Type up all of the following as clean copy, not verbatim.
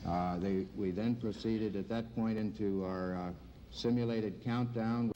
We then proceeded at that point into our simulated countdown.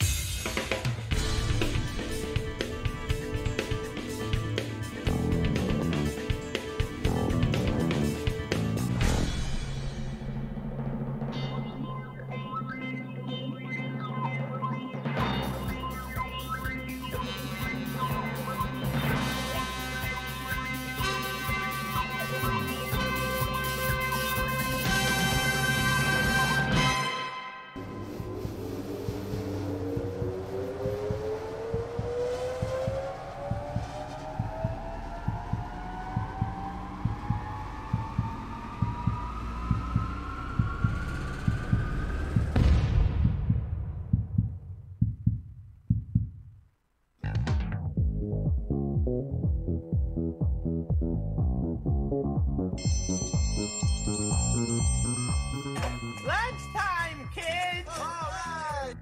Lunchtime, kids! All right!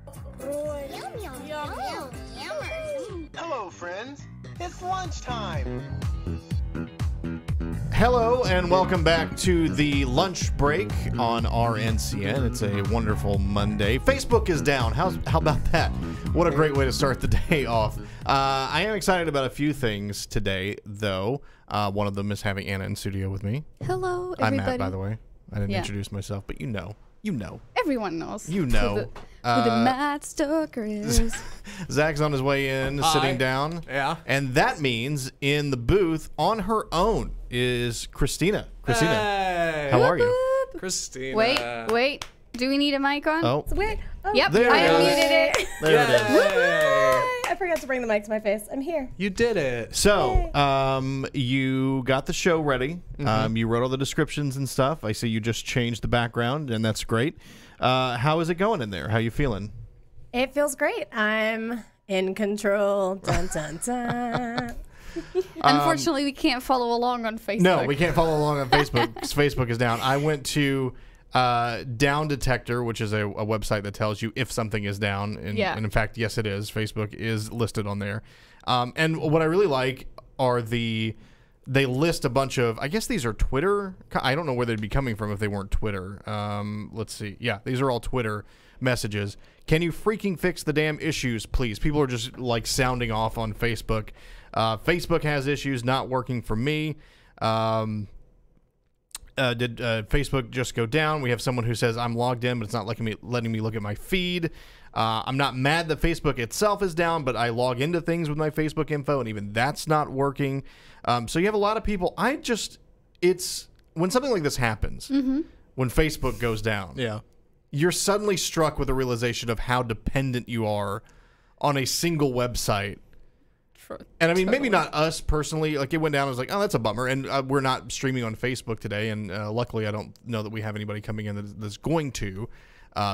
Yum, yum, yum, yum, yum. Hello, friends. It's lunchtime. Hello and welcome back to the lunch break on RNCN. It's a wonderful Monday. Facebook is down. How about that? What a great way to start the day off. I am excited about a few things today, though. One of them is having Anna in studio with me. Hello, everybody. I'm Matt, by the way. I didn't introduce myself, but you know. Everyone knows. You know. Who the Matt Stoker is. Zach's on his way in, sitting down. Yeah. And that means in the booth on her own is Christina. Christina, Hey. how are you? Christina. Wait. Do we need a mic on? Oh, Wait. Oh, Yep, There I it is. unmuted it. there it is. Yay. I forgot to bring the mic to my face. I'm here. You did it. So, you got the show ready. You wrote all the descriptions and stuff. I see you just changed the background, and that's great. How is it going in there? How you feeling? It feels great. I'm in control. Dun, dun, dun. Unfortunately, we can't follow along on Facebook. No, we can't follow along on Facebook because Facebook is down. I went to Down Detector, which is a website that tells you if something is down. And in fact, yes, it is. Facebook is listed on there. And what I really like are they list a bunch of, I guess these are Twitter. I don't know where they'd be coming from if they weren't Twitter. Let's see. Yeah, these are all Twitter messages. Can you freaking fix the damn issues, please? People are just like sounding off on Facebook. Facebook has issues not working for me. Did Facebook just go down? We have someone who says I'm logged in, but it's not letting me look at my feed. I'm not mad that Facebook itself is down, but I log into things with my Facebook info, and even that's not working. So you have a lot of people. It's when something like this happens, when Facebook goes down, you're suddenly struck with the realization of how dependent you are on a single website. And I mean, maybe not us personally. Like, it went down. I was like, oh, that's a bummer. And we're not streaming on Facebook today. And luckily, I don't know that we have anybody coming in that's going to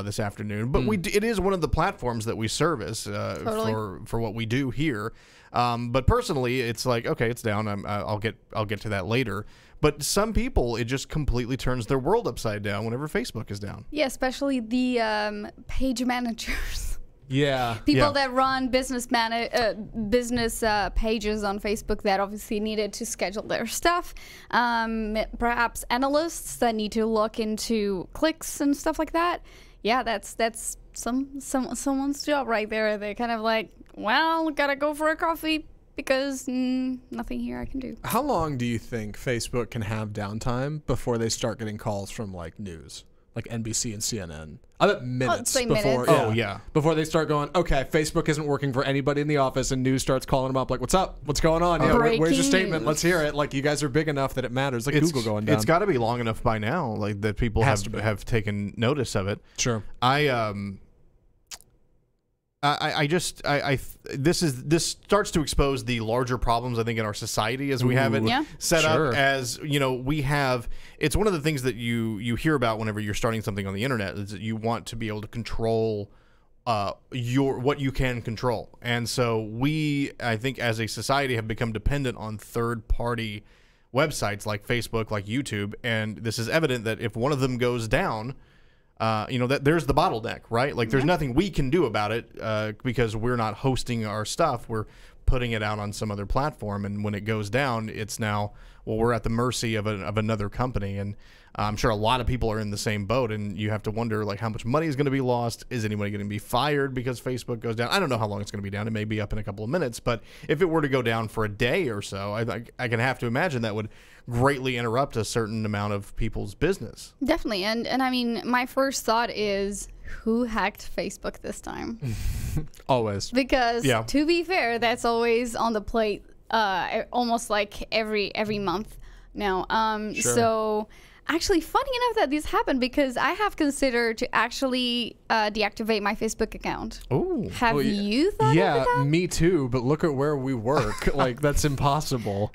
this afternoon. But it is one of the platforms that we service for what we do here. But personally, it's like, okay, it's down. I'll get to that later. But some people, it just completely turns their world upside down whenever Facebook is down. Yeah, especially the page managers. Yeah. People that run business pages on Facebook that obviously needed to schedule their stuff. Perhaps analysts that need to look into clicks and stuff like that. Yeah, that's someone's job right there. They're kind of like, well, gotta go for a coffee because nothing here I can do. How long do you think Facebook can have downtime before they start getting calls from like news? Like NBC and CNN. I bet minutes before. Minutes. Before they start going, okay, Facebook isn't working for anybody in the office, and news starts calling them up like, what's up? What's going on? Yeah, where's your statement? News. Let's hear it. Like, you guys are big enough that it matters. Like Google going down. It's got to be long enough by now, like that people have taken notice of it. Sure. This starts to expose the larger problems I think in our society as we have it set up. As you know, it's one of the things that you hear about whenever you're starting something on the internet is that you want to be able to control what you can control. And so I think as a society have become dependent on third-party websites like Facebook, like YouTube, and this is evident that if one of them goes down, that there's the bottleneck, right? Like there's nothing we can do about it because we're not hosting our stuff. We're putting it out on some other platform, and when it goes down, it's now, well, we're at the mercy of another company. And I'm sure a lot of people are in the same boat, and you have to wonder, like, how much money is going to be lost? Is anybody going to be fired because Facebook goes down? I don't know how long it's going to be down. It may be up in a couple of minutes, but if it were to go down for a day or so, I can have to imagine that would greatly interrupt a certain amount of people's business. Definitely. And I mean, my first thought is, who hacked Facebook this time? Always. Because to be fair, that's always on the plate, almost like every month now. So actually, funny enough that this happened, because I have considered to actually deactivate my Facebook account. Oh, have you thought of that? Yeah, me too. But look at where we work. Like, that's impossible.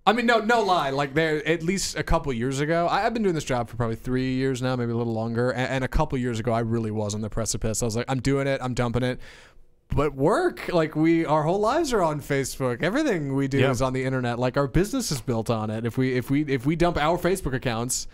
I mean, no lie. Like, there, at least a couple years ago, I've been doing this job for probably 3 years now, maybe a little longer. And a couple years ago, I really was on the precipice. I was like, I'm doing it. I'm dumping it. But work, like, our whole lives are on Facebook. Everything we do is on the internet. Like, our business is built on it. If we dump our Facebook accounts,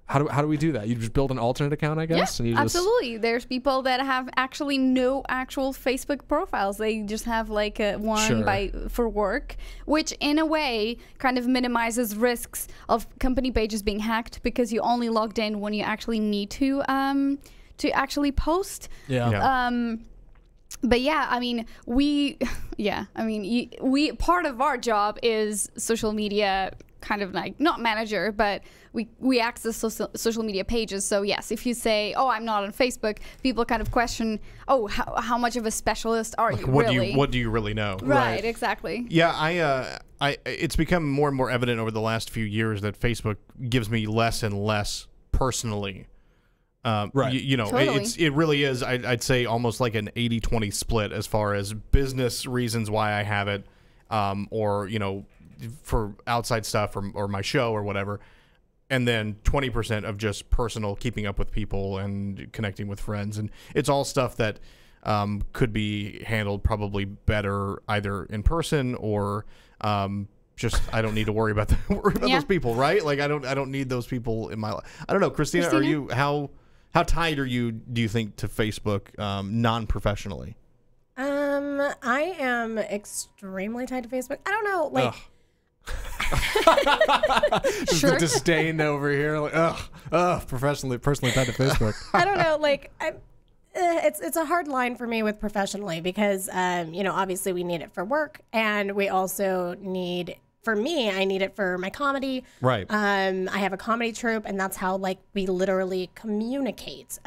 how do we do that? You just build an alternate account, I guess? Yeah, and you absolutely. There's people that have actually no actual Facebook profiles. They just have like one for work, which in a way kind of minimizes risks of company pages being hacked, because you only logged in when you actually need to actually post. But yeah, I mean, we part of our job is social media, kind of like, not manager, but we access social media pages. So yes, if you say, oh, I'm not on Facebook, people kind of question, oh, how much of a specialist are you really? What do you really know? Right, exactly. Yeah, it's become more and more evident over the last few years that Facebook gives me less and less personally. You know, totally. It really is, I'd say, almost like an 80-20 split as far as business reasons why I have it, or, you know, for outside stuff or my show or whatever, and then 20% of just personal, keeping up with people and connecting with friends. And it's all stuff that could be handled probably better either in person or just, I don't need to worry about those people, right? Like, I don't need those people in my life. I don't know, Christina? Are you how tied are you, do you think, to Facebook non-professionally? I am extremely tied to Facebook. I don't know, like. Just the disdain over here, like, personally tied to Facebook. I don't know, like, it's a hard line for me with professionally, because you know, obviously we need it for work, and we also need, for me, I need it for my comedy. Right. I have a comedy troupe, and that's how, like, we literally communicate.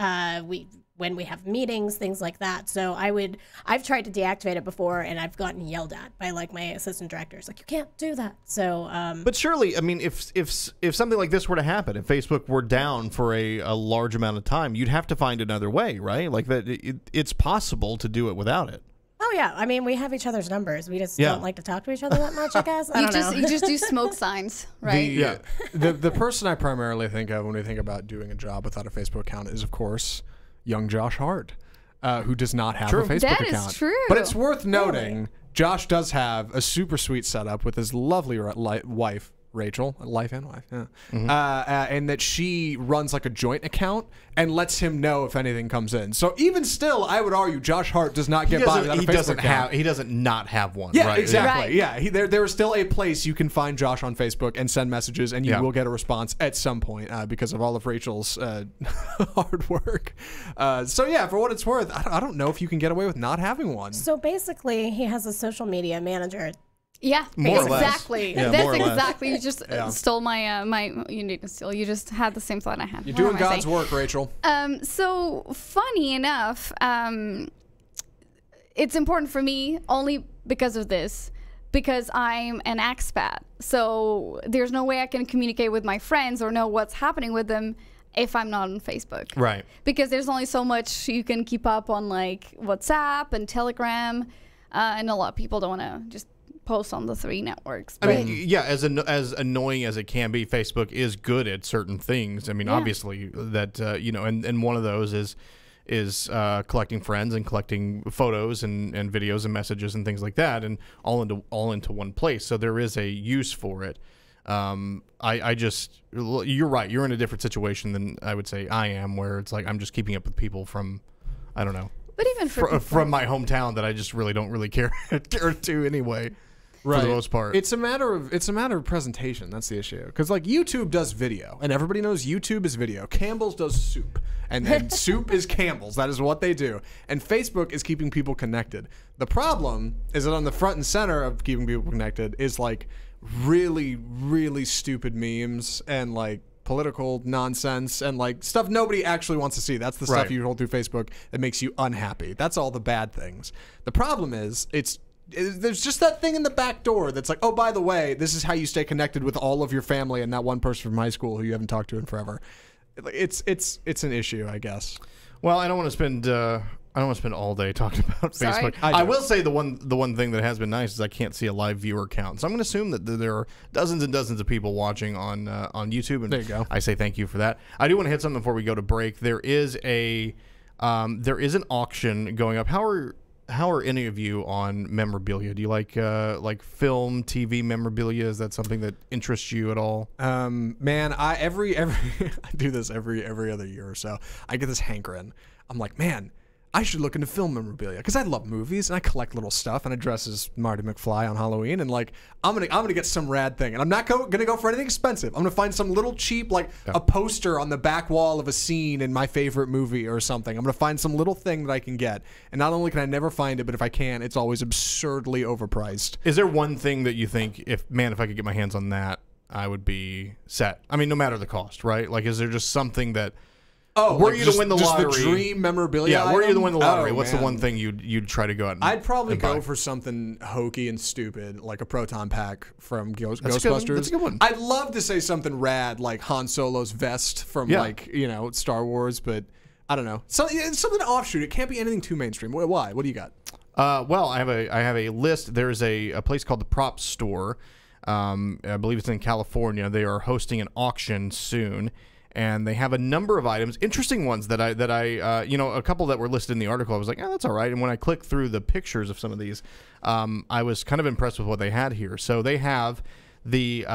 When we have meetings, things like that. So I've tried to deactivate it before, and I've gotten yelled at by, like, my assistant directors, like, you can't do that. So, but surely, I mean, if something like this were to happen, if Facebook were down for a large amount of time, you'd have to find another way, right? Like that, it's possible to do it without it. Oh yeah, I mean, we have each other's numbers. We just don't like to talk to each other that much, I guess. I don't know. You just do smoke signs, right? The person I primarily think of when we think about doing a job without a Facebook account is, of course, young Josh Hart, who does not have a Facebook account. That is true. But it's worth noting, Josh does have a super sweet setup with his lovely wife, Rachel, life and wife, and that she runs like a joint account and lets him know if anything comes in. So even still, I would argue Josh Hart does not get by without a Facebook account. He doesn't not have one. Yeah, right? exactly. Right. Yeah, there is still a place you can find Josh on Facebook and send messages, and you will get a response at some point because of all of Rachel's hard work. So yeah, for what it's worth, I don't know if you can get away with not having one. So basically, he has a social media manager. Yeah, more exactly. Or less. That's exactly. You just stole my you didn't steal. You just had the same thought I had. You're doing God's work, Rachel. So funny enough, it's important for me only because of this, because I'm an expat. So there's no way I can communicate with my friends or know what's happening with them if I'm not on Facebook. Right. Because there's only so much you can keep up on, like WhatsApp and Telegram, and a lot of people don't want to just post on the three networks. I mean, yeah, as annoying as it can be, Facebook is good at certain things. I mean, obviously that you know, and one of those is collecting friends and collecting photos and videos and messages and things like that, and all into one place. So there is a use for it. I just, you're right. You're in a different situation than I would say I am, where it's like I'm just keeping up with people from, I don't know, But even for people, from my hometown that I just really don't really care to anyway. For the most part, it's a matter of presentation. That's the issue. Because like YouTube does video, and everybody knows YouTube is video. Campbell's does soup, and soup is Campbell's. That is what they do. And Facebook is keeping people connected. The problem is that on the front and center of keeping people connected is like really, really stupid memes and like political nonsense and like stuff nobody actually wants to see. That's the stuff you hold through Facebook that makes you unhappy. That's all the bad things. The problem is there's just that thing in the back door that's like, oh, by the way, this is how you stay connected with all of your family and that one person from high school who you haven't talked to in forever. It's an issue, I guess. Well, I don't want to spend all day talking about Sorry. Facebook. I will say the one thing that has been nice is I can't see a live viewer count. So I'm going to assume that there are dozens and dozens of people watching on YouTube. And there you go. I say thank you for that. I do want to hit something before we go to break. There is an auction going up. How are any of you on memorabilia? Do you like film, TV memorabilia? Is that something that interests you at all? Man, I do this every other year or so. I get this hankering. I'm like, man, I should look into film memorabilia because I love movies and I collect little stuff and I dress as Marty McFly on Halloween and like I'm gonna get some rad thing and I'm not gonna go for anything expensive. I'm gonna find some little cheap a poster on the back wall of a scene in my favorite movie or something. I'm gonna find some little thing that I can get, and not only can I never find it, but if I can, it's always absurdly overpriced. Is there one thing that you think if I could get my hands on that, I would be set? I mean, no matter the cost, right? Like, is there just something that? Oh, were you to win the lottery? Just the dream memorabilia. Yeah, were you to win the lottery? Oh, What's the one thing you'd try to go out and I'd probably buy? go for something hokey and stupid, like a proton pack from Ghostbusters. That's a good one. I'd love to say something rad, like Han Solo's vest from Star Wars, but I don't know. Something offshoot. It can't be anything too mainstream. Why? What do you got? Well, I have a list. There's a place called the Prop Store. I believe it's in California. They are hosting an auction soon. And they have a number of items, interesting ones that I a couple that were listed in the article. I was like, oh, that's all right. And when I clicked through the pictures of some of these, I was kind of impressed with what they had here. So they have the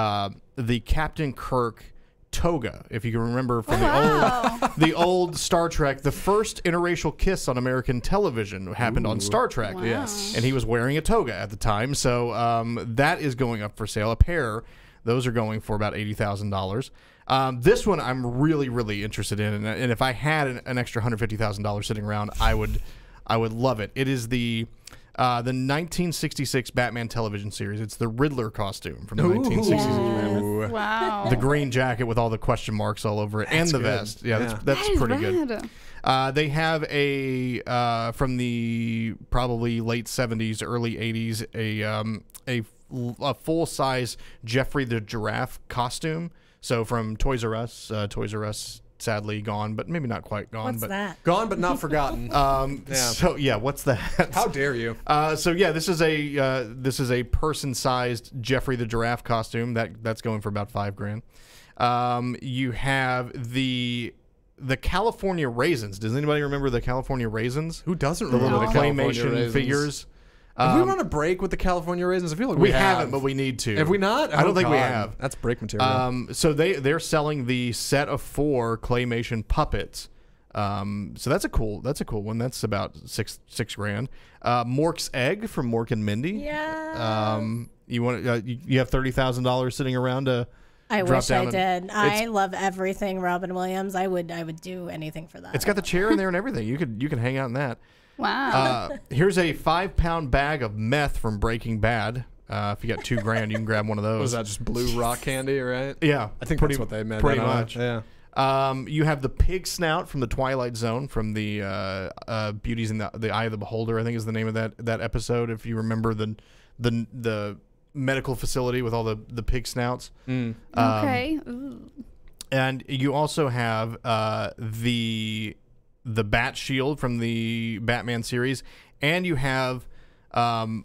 Captain Kirk toga, if you can remember from the old Star Trek. The first interracial kiss on American television happened on Star Trek. Wow. Yes, and he was wearing a toga at the time. So that is going up for sale. A pair. Those are going for about $80,000. This one I'm really, really interested in, and if I had an extra $150,000 sitting around, I would love it. It is the 1966 Batman television series. It's the Riddler costume from the 1966 Batman. Yes. Wow. The green jacket with all the question marks all over it, and the vest. Yeah, that's That is pretty rad. good. They have a from the probably late 70s, early 80s, a full-size Jeffrey the Giraffe costume. So from Toys R Us, sadly gone, but maybe not quite gone. What's that? gone but not forgotten. So yeah, what's that? How dare you? So yeah, this is a person-sized Jeffrey the Giraffe costume that's going for about $5,000. You have the California Raisins. Does anybody remember the California Raisins? Who doesn't The remember little the California claymation Raisins? figures. Have we run a break with the California Raisins? I feel like We haven't, but we need to. Have we not? I don't think we God. have. That's break material. So they're selling the set of 4 claymation puppets. So that's a cool one. That's about $6,000. Mork's Egg from Mork and Mindy. Yeah. You want you have $30,000 sitting around to I drop wish down I and- did. I It's- love everything Robin Williams. I would do anything for that. It's got the chair in there and everything. You can hang out in that. Wow. Here's a 5-pound bag of meth from Breaking Bad. If you got $2,000, you can grab one of those. Was that just blue rock candy, right? Yeah, I think pretty, that's what they meant. Pretty I don't know. much. Yeah. You have the pig snout from the Twilight Zone from the Beauties in the Eye of the Beholder, I think is the name of that episode. If you remember the medical facility with all the pig snouts. Okay. Ooh. And you also have the Bat Shield from the Batman series, and you have the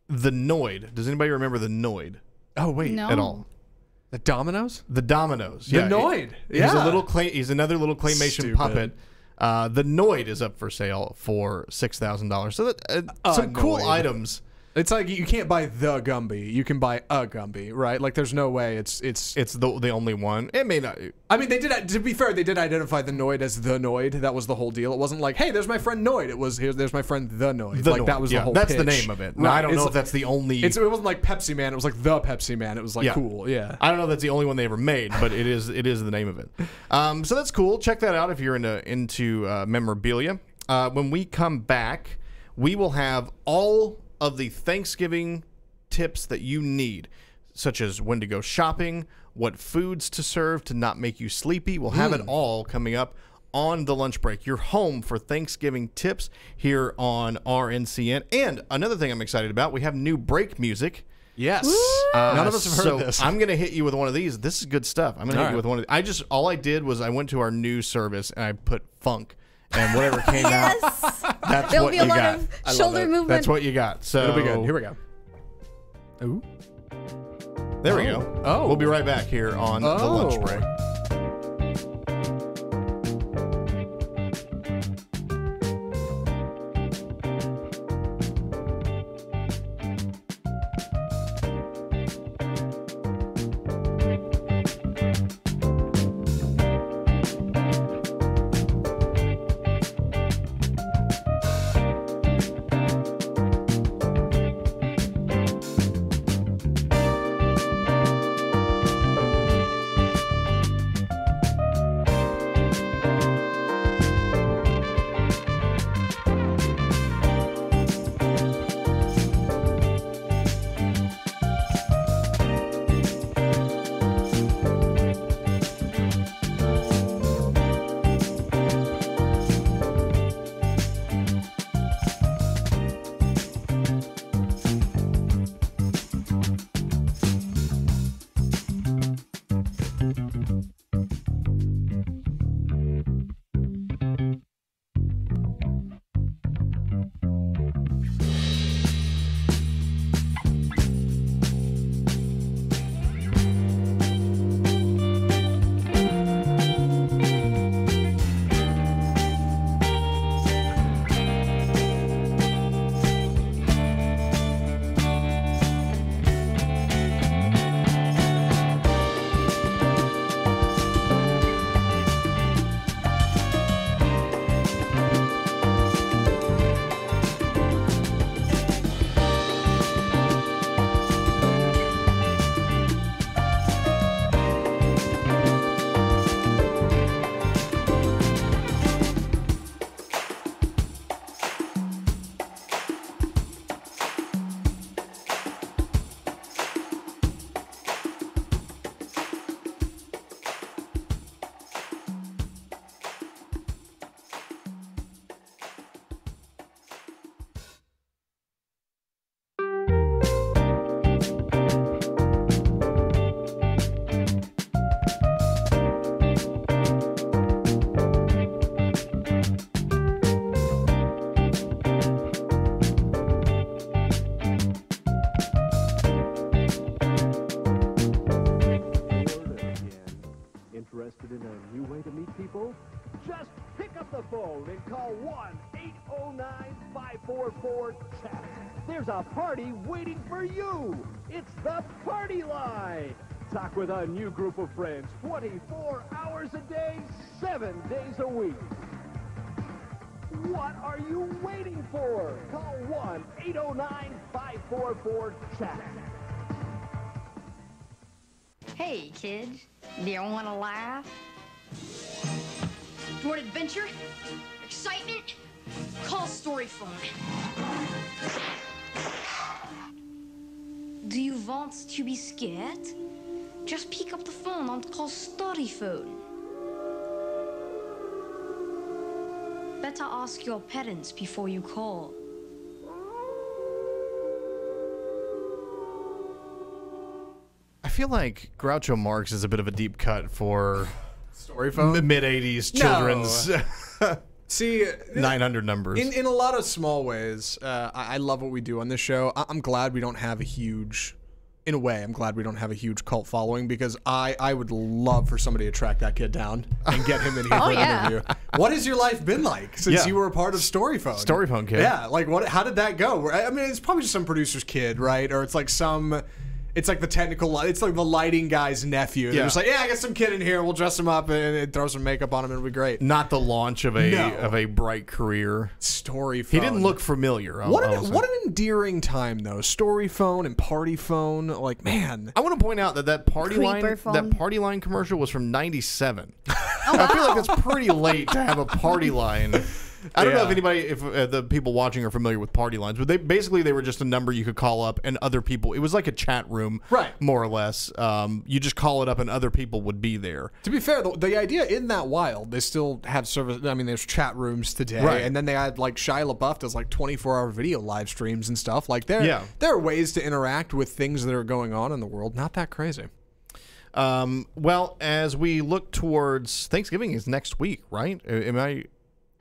Noid. Does anybody remember the Noid? Oh wait, No. At all? the Dominoes? The Dominoes. The Yeah, Noid. He's Yeah. a little He's another little claymation Stupid. puppet. The Noid is up for sale for $6,000. So that some cool Noid. items. It's like you can't buy the Gumby. You can buy a Gumby, right? Like there's no way it's the only one. It may not. I mean, they did. To be fair, they did identify the Noid as the Noid. That was the whole deal. It wasn't like, hey, there's my friend Noid. It was there's my friend the Noid. The like Noid, that was the whole. That's pitch. the name of it. Right. I don't know if that's the only. It wasn't like Pepsi Man. It was like the Pepsi Man. It was like cool. Yeah. I don't know if that's the only one they ever made, but it is the name of it. So that's cool. Check that out if you're into memorabilia. When we come back, we will have all of the Thanksgiving tips that you need, such as when to go shopping, what foods to serve to not make you sleepy. We'll have it all coming up on the lunch break. You're home for Thanksgiving tips here on RNCN. And another thing I'm excited about, we have new break music. Yes. None of us have heard this. I'm going to hit you with one of these. This is good stuff. I'm going to hit you with one of these. All I did was I went to our news service and I put funk. And whatever came out, that's There'll what be you a lot got. of shoulder movement. That's what you got. So It'll be good. Here we go. Ooh. There we go. Oh. We'll be right back here on the lunch break. Interested in a new way to meet people? Just pick up the phone and call 1-809-544-CHAT. There's a party waiting for you. It's the Party Line. Talk with a new group of friends 24 hours a day, 7 days a week. What are you waiting for? Call 1-809-544-CHAT. Hey, kids. Do you want to laugh? You want adventure? Excitement? Call Story Phone. Do you want to be scared? Just pick up the phone and call Story Phone. Better ask your parents before you call. I feel like Groucho Marx is a bit of a deep cut for Story Phone? mid-'80s children's See, 900 numbers. In a lot of small ways, I love what we do on this show. I'm glad we don't have a huge in a way, I'm glad we don't have a huge cult following, because I would love for somebody to track that kid down and get him in here for an interview. What has your life been like since you were a part of Storyphone? Storyphone kid. Yeah, like how did that go? I mean, it's probably just some producer's kid, right? Or it's like it's like the technical, it's like the lighting guy's nephew. They're just like, yeah, I got some kid in here. We'll dress him up and throw some makeup on him. It'll be great. Not the launch of a bright career. Storyphone. He didn't look familiar. What an endearing time though. Storyphone and Party Phone. Like, man. I want to point out that Party Line commercial was from '97. I feel like it's pretty late to have a Party Line. I don't know if the people watching are familiar with party lines, but they were just a number you could call up and other people. It was like a chat room, right? More or less. You just call it up and other people would be there. To be fair, the idea in that wild, they still have service. I mean, there's chat rooms today, right? And then they had like Shia LaBeouf does like 24-hour video live streams and stuff. Like there are ways to interact with things that are going on in the world. Not that crazy. Well, as we look towards Thanksgiving is next week, right? Am I?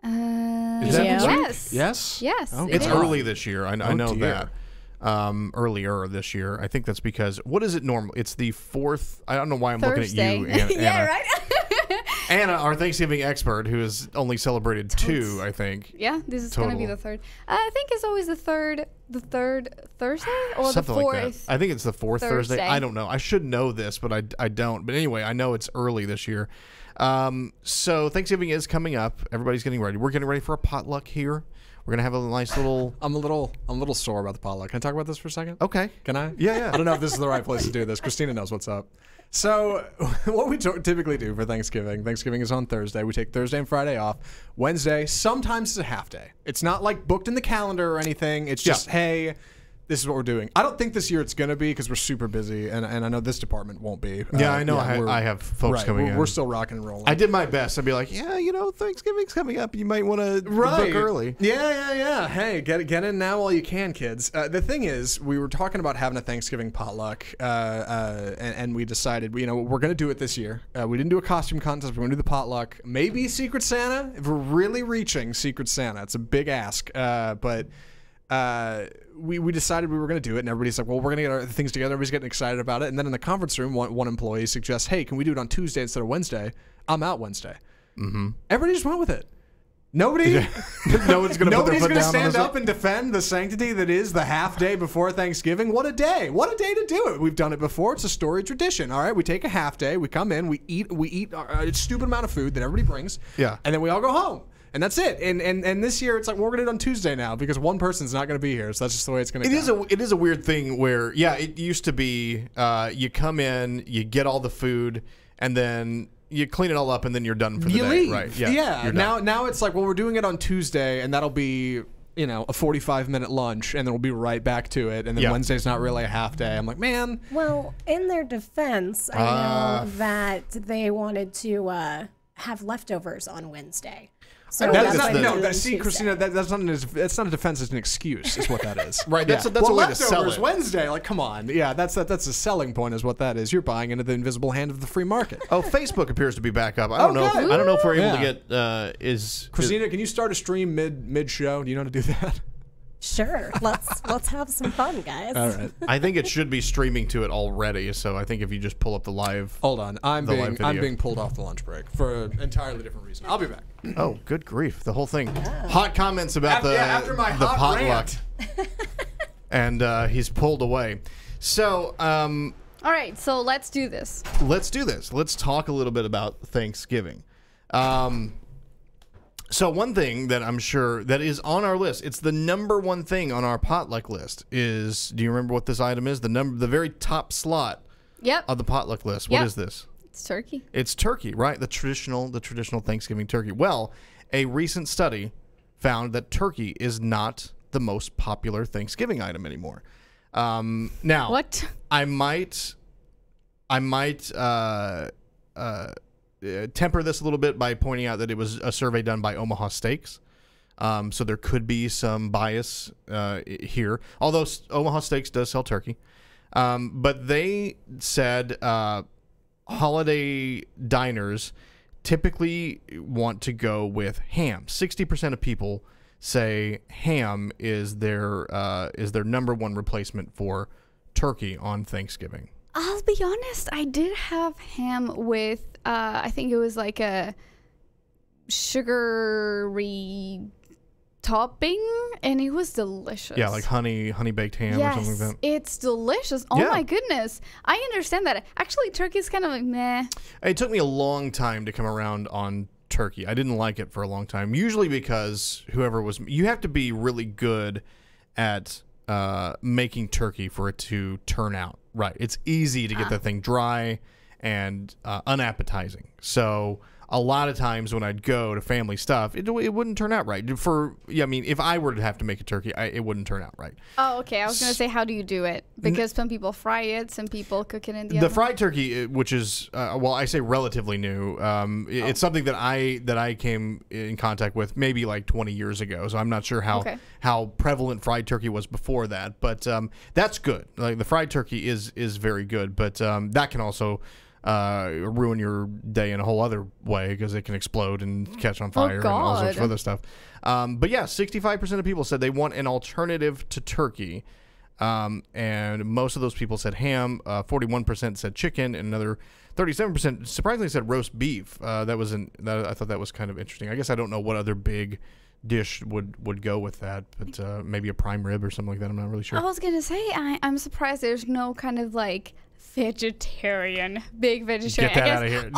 Is that yes. Yes. Yes. Oh, it's early this year. I know that. Earlier this year. I think that's because what is it normal? It's the 4th. I don't know why I'm Thursday. looking at you, Anna. Yeah, right. Anna, our Thanksgiving expert, who has only celebrated 2, I think. Yeah, this is going to be the 3rd. I think it's always the third Thursday or something the 4th. Like that. I think it's the 4th Thursday. I don't know. I should know this, but I don't. But anyway, I know it's early this year. So Thanksgiving is coming up. Everybody's getting ready. We're getting ready for a potluck here. We're gonna have a nice little. I'm a little sore about the potluck. Can I talk about this for a second? Okay. Can I? Yeah. I don't know if this is the right place to do this. Christina knows what's up. So what we typically do for Thanksgiving is on Thursday. We take Thursday and Friday off. Wednesday, sometimes it's a half day. It's not like booked in the calendar or anything. It's just, hey, this is what we're doing. I don't think this year it's going to be because we're super busy, and I know this department won't be. Yeah, I know. I have folks coming in. We're still rocking and rolling. I did my best. I'd be like, yeah, Thanksgiving's coming up. You might want to book early. Yeah. Hey, get in now while you can, kids. The thing is, we were talking about having a Thanksgiving potluck, and we decided, we're going to do it this year. We didn't do a costume contest. We're going to do the potluck. Maybe Secret Santa. If we're really reaching Secret Santa, it's a big ask, but... we decided we were going to do it, and everybody's like, well, we're going to get our things together. Everybody's getting excited about it. And then in the conference room, one employee suggests, hey, can we do it on Tuesday instead of Wednesday? I'm out Wednesday. Mm-hmm. Everybody just went with it. Nobody's going to stand up and defend the sanctity that is the half day before Thanksgiving. What a day. What a day to do it. We've done it before. It's a storied tradition. All right, we take a half day. We come in. We eat a stupid amount of food that everybody brings. Yeah. And then we all go home. And that's it. And this year it's like, we're going to do it on Tuesday now because one person's not going to be here. So that's just the way it's going to go. It is a weird thing where, it used to be you come in, you get all the food, and then you clean it all up, and then you're done for the day. Leave. Right. Yeah. Now it's like, well, we're doing it on Tuesday, and that'll be... a 45-minute lunch, and then we'll be right back to it. And then Wednesday's not really a half day. I'm like, man. Well, in their defense, I know that they wanted to have leftovers on Wednesday. So Christina, that's not a defense. It's an excuse, is what that is. Right. That's a way to sell it. Wednesday, like, come on. Yeah, that's a selling point, is what that is. You're buying into the invisible hand of the free market. Oh, Facebook appears to be back up. I don't know if we're able to get. Christina, can you start a stream mid show? Do you know how to do that? Sure. Let's have some fun, guys. All right. I think it should be streaming to it already. So I think if you just pull up the live. Hold on. I'm being pulled off the lunch break for an entirely different reason. I'll be back. Oh, good grief! The whole thing. Hot comments about after my the hot potluck, and he's pulled away. So. All right. So let's do this. Let's talk a little bit about Thanksgiving. So one thing that I'm sure that is on our list, it's the number one thing on our potluck list is, do you remember what this item is? The very top slot of the potluck list. What is this? It's turkey. It's turkey, right? The traditional Thanksgiving turkey. Well, a recent study found that turkey is not the most popular Thanksgiving item anymore. Now, what? I might temper this a little bit by pointing out that it was a survey done by Omaha Steaks. So there could be some bias here, although Omaha Steaks does sell turkey. But they said holiday diners typically want to go with ham. 60% of people say ham is their number one replacement for turkey on Thanksgiving? I'll be honest, I did have ham with, I think it was like a sugary topping, and it was delicious. Yeah, like honey baked ham or something like that. It's delicious. Oh my goodness. I understand that. Actually, turkey's kind of like meh. It took me a long time to come around on turkey. I didn't like it for a long time, usually because you have to be really good at making turkey for it to turn out right. It's easy to get the thing dry and unappetizing. So a lot of times when I'd go to family stuff, it wouldn't turn out right. I mean, if I were to have to make a turkey, it wouldn't turn out right. Oh, okay. I was going to say, how do you do it? Because some people fry it, some people cook it in the oven. The fried turkey, which is, I say relatively new, it's something that I came in contact with maybe like 20 years ago. So I'm not sure how prevalent fried turkey was before that. But that's good. Like the fried turkey is very good. But that can also ruin your day in a whole other way because it can explode and catch on fire and all sorts of other stuff. But yeah, 65% of people said they want an alternative to turkey. And most of those people said ham, 41% said chicken, and another 37% surprisingly said roast beef. I thought that was kind of interesting. I guess I don't know what other big dish would go with that, but maybe a prime rib or something like that. I'm not really sure. I was going to say, I'm surprised there's no kind of like big vegetarian. Get that out of here.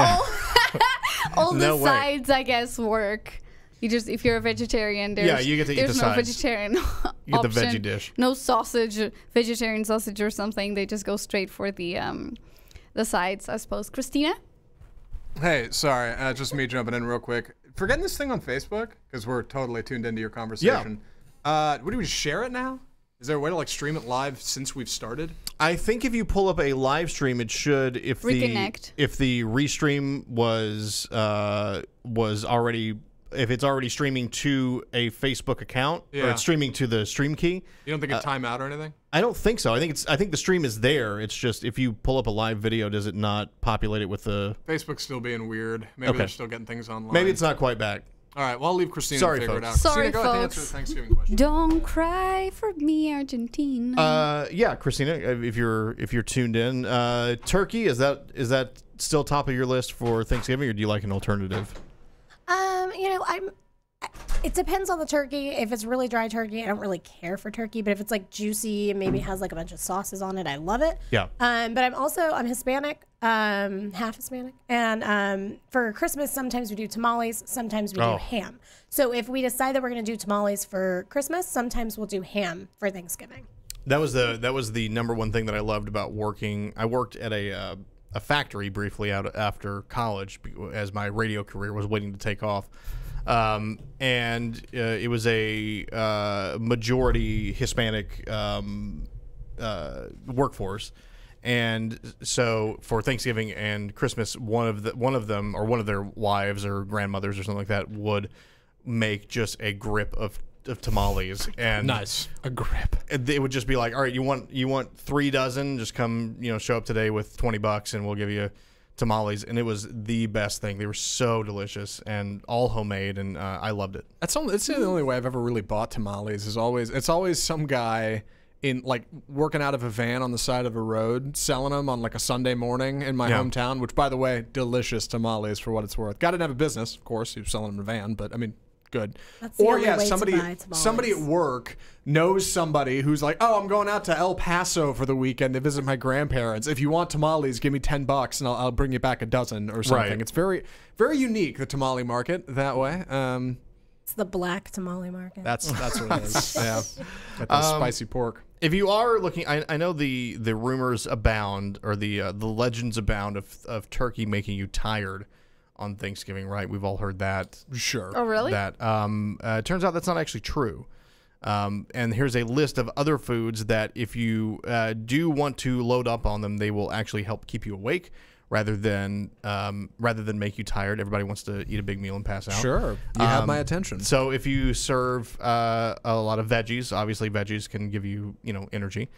All the sides, I guess, work. If you're a vegetarian, you get to eat the sides. There's no vegetarian option. You get the veggie dish. No sausage, vegetarian sausage or something. They just go straight for the sides, I suppose. Christina? Hey, sorry, just me jumping in real quick. Forgetting this thing on Facebook because we're totally tuned into your conversation. Yeah. What do we share it now? Is there a way to like stream it live since we've started? I think if you pull up a live stream, it should. If the restream was already, if it's already streaming to a Facebook account or it's streaming to the stream key. You don't think it time out or anything? I don't think so. I think the stream is there. It's just if you pull up a live video, does it not populate it with the Facebook's still being weird? Maybe they're still getting things online. Maybe it's not quite back. All right, well, I'll leave Christina to figure it out. Sorry, Christina, go ahead and answer the Thanksgiving question. Don't cry for me, Argentina. Yeah, Christina, if you're tuned in, turkey is that still top of your list for Thanksgiving, or do you like an alternative? It depends on the turkey. If it's really dry turkey, I don't really care for turkey. But if it's like juicy and maybe has like a bunch of sauces on it, I love it. Yeah. But I'm Hispanic, half Hispanic, and for Christmas sometimes we do tamales, sometimes we do ham. So if we decide that we're gonna do tamales for Christmas, sometimes we'll do ham for Thanksgiving. That was the number one thing that I loved about working. I worked at a factory briefly out after college as my radio career was waiting to take off. And it was a majority Hispanic workforce, and so for Thanksgiving and Christmas, one of them or one of their wives or grandmothers or something like that would make just a grip of tamales. And nice, a grip. It would just be like, all right, you want 3 dozen? Just come, show up today with $20 and we'll give you tamales. And it was the best thing. They were so delicious and all homemade, and I loved it. It's the only way I've ever really bought tamales. It's always some guy in like working out of a van on the side of a road selling them on like a Sunday morning in my hometown. Which, by the way, delicious tamales for what it's worth. Got to have a business, of course. He was selling them in a van, but I mean, good. That's the only way to buy somebody at work knows somebody who's like, oh, I'm going out to El Paso for the weekend to visit my grandparents. If you want tamales, give me $10 and I'll bring you back a dozen or something. Right. It's very, very unique, the tamale market that way. It's the black tamale market. That's what it is. Yeah, got the spicy pork. If you are looking, I know the rumors abound, or the legends abound of turkey making you tired on Thanksgiving, right? We've all heard that. Sure. Oh, really? That it turns out that's not actually true. And here's a list of other foods that if you do want to load up on them, they will actually help keep you awake rather than make you tired. Everybody wants to eat a big meal and pass out. Sure. You have my attention. So if you serve a lot of veggies, obviously veggies can give you, energy.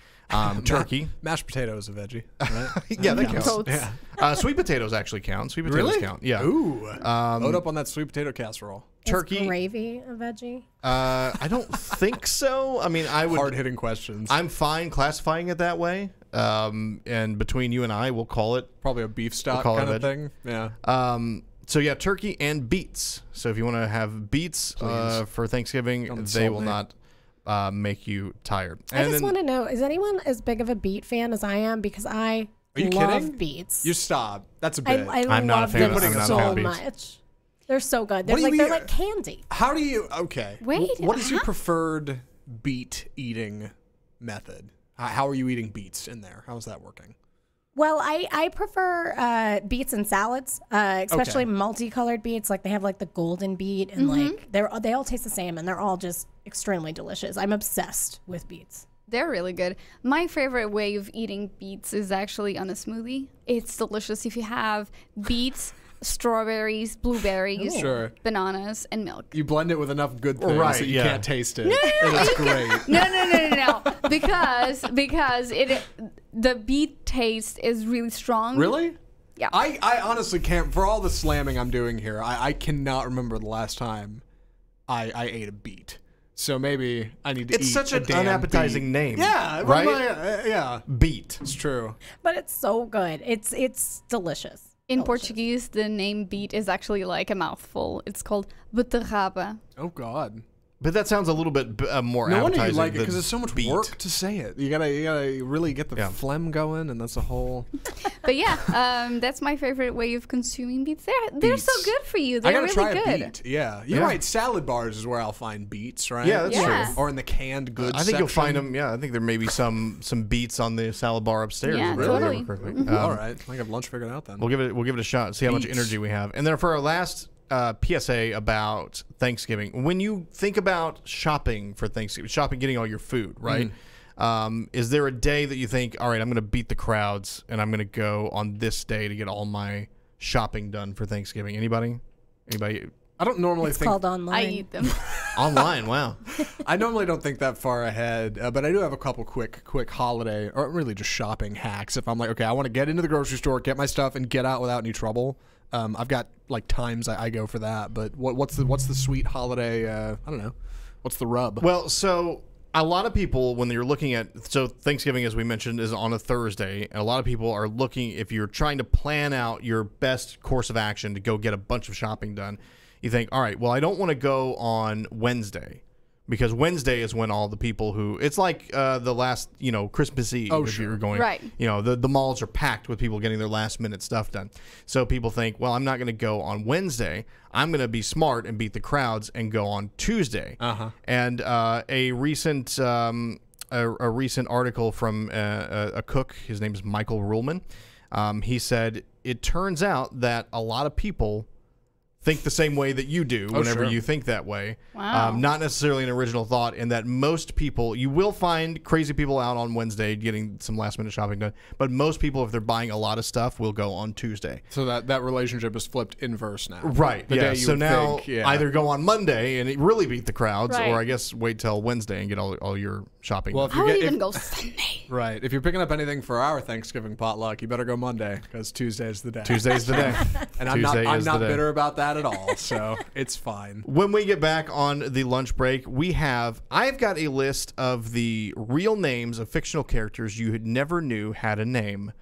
Turkey. Mashed potato is a veggie, right? Yeah, that counts. Yeah. Sweet potatoes actually count. Sweet potatoes count. Yeah. Ooh. Load up on that sweet potato casserole. Turkey. Is gravy a veggie? I don't think so. I mean, I would. Hard-hitting questions. I'm fine classifying it that way. and between you and I, we'll call it Probably a beef stock call it kind of veg. thing. Yeah. So yeah, turkey and beets. So if you want to have beets for Thanksgiving, Don't they insult will me. not make you tired. I just want to know, is anyone as big of a beet fan as I am? Because I Are you love kidding? beets. You stop. That's a bit. I I'm not a love fan them of- I'm not a so fan of beets. much. They're so good. What do you They're mean- like candy. How do you? Okay. Wait, What is your preferred beet eating method? How are you eating beets in there? How is that working? Well, I prefer beets and salads, especially Okay. multicolored beets. Like they have like the golden beet, and like they all taste the same, and they're all just extremely delicious. I'm obsessed with beets. They're really good. My favorite way of eating beets is actually on a smoothie. It's delicious if you have beets, strawberries, blueberries, Sure. bananas, and milk. You blend it with enough good things Right, that you yeah. can't taste it. And it's great. No. because the beet taste is really strong. Really? Yeah. I honestly can't. For all the slamming I'm doing here, I cannot remember the last time I ate a beet. So maybe I need to eat It's such a an damn unappetizing beet. name. Yeah. right? Yeah. Beet. It's true. But it's so good. It's delicious. In Portuguese, the name beet is actually like a mouthful. It's called beterraba. Oh God. But that sounds a little bit more No wonder appetizing. you like it than because it's so much beet. work to say it. You gotta really get the phlegm going, and that's a whole. But yeah, that's my favorite way of consuming beets. They're so Beets. good for you. I They're gotta really try good. a beet. Yeah, you're Yeah. right. Salad bars is where I'll find beets, right? Yeah, that's Yeah. true. Or in the canned goods. I think you'll find section. them. Yeah, I think there may be some beets on the salad bar upstairs. Yeah, if I remember totally. correctly. All right, I have lunch figured out then. We'll give it a shot. See how much Beets. energy we have. And then for our last PSA about Thanksgiving, when you think about shopping for Thanksgiving, getting all your food, right? Is there a day that you think, all right, I'm going to beat the crowds and I'm going to go on this day to get all my shopping done for Thanksgiving? Anybody? I don't normally It's think called online. I eat them. Online? Wow. I normally don't think that far ahead, but I do have a couple quick holiday or really just shopping hacks. If I'm like, okay, I want to get into the grocery store, get my stuff, and get out without any trouble. I've got like times I go for that. But what's the sweet holiday? I don't know. What's the rub? Well, so a lot of people, when you're looking at, so Thanksgiving, as we mentioned, is on a Thursday. And a lot of people are looking, if you're trying to plan out your best course of action to go get a bunch of shopping done, you think, all right, well, I don't want to go on Wednesday because Wednesday is when all the people who, it's like the last, Christmas Eve. Oh, if sure. you're going, Right. the malls are packed with people getting their last minute stuff done. So people think, well, I'm not going to go on Wednesday. I'm going to be smart and beat the crowds and go on Tuesday. And a recent article from a cook, his name is Michael Ruhlman. He said, it turns out that a lot of people think the same way that you do whenever sure. you think that way. Wow. Not necessarily an original thought, and that most people, you will find crazy people out on Wednesday getting some last minute shopping done, but most people, if they're buying a lot of stuff, will go on Tuesday. So that relationship is flipped inverse now. Right. The Yeah. day you So would now think, yeah. either go on Monday and it really beat the crowds, Right. or I guess wait till Wednesday and get all your shopping Well, done. I would even go Sunday. Right. If you're picking up anything for our Thanksgiving potluck, you better go Monday because Tuesday's the day. Tuesday's the day. And I'm not Tuesday is the day. bitter about that at all. So it's fine. When we get back on the lunch break, I've got a list of the real names of fictional characters you never knew had a name.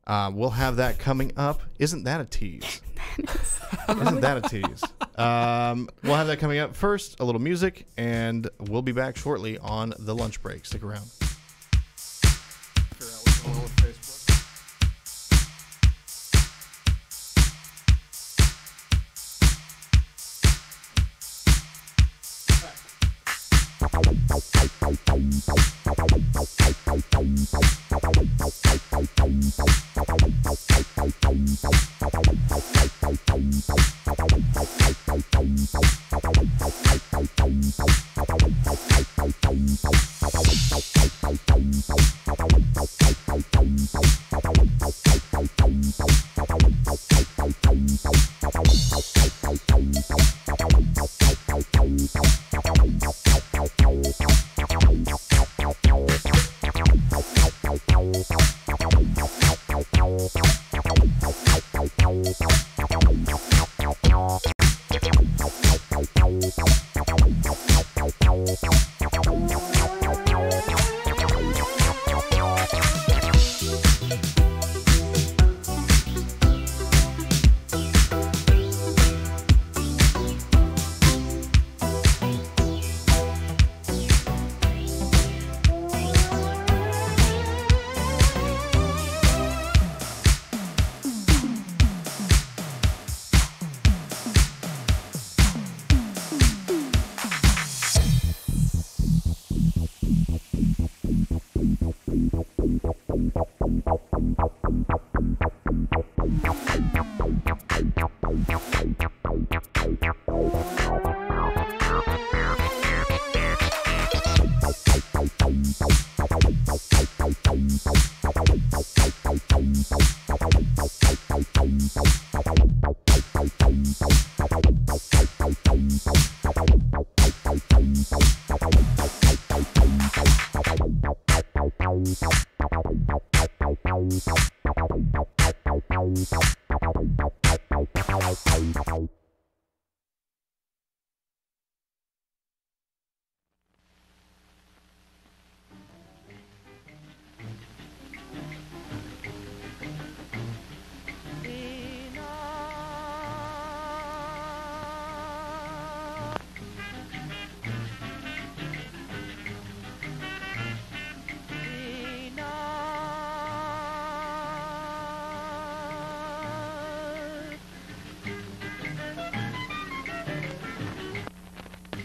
We'll have that coming up. Isn't that a tease? Isn't that a tease? We'll have that coming up. First, a little music, and we'll be back shortly on the lunch break. Stick around.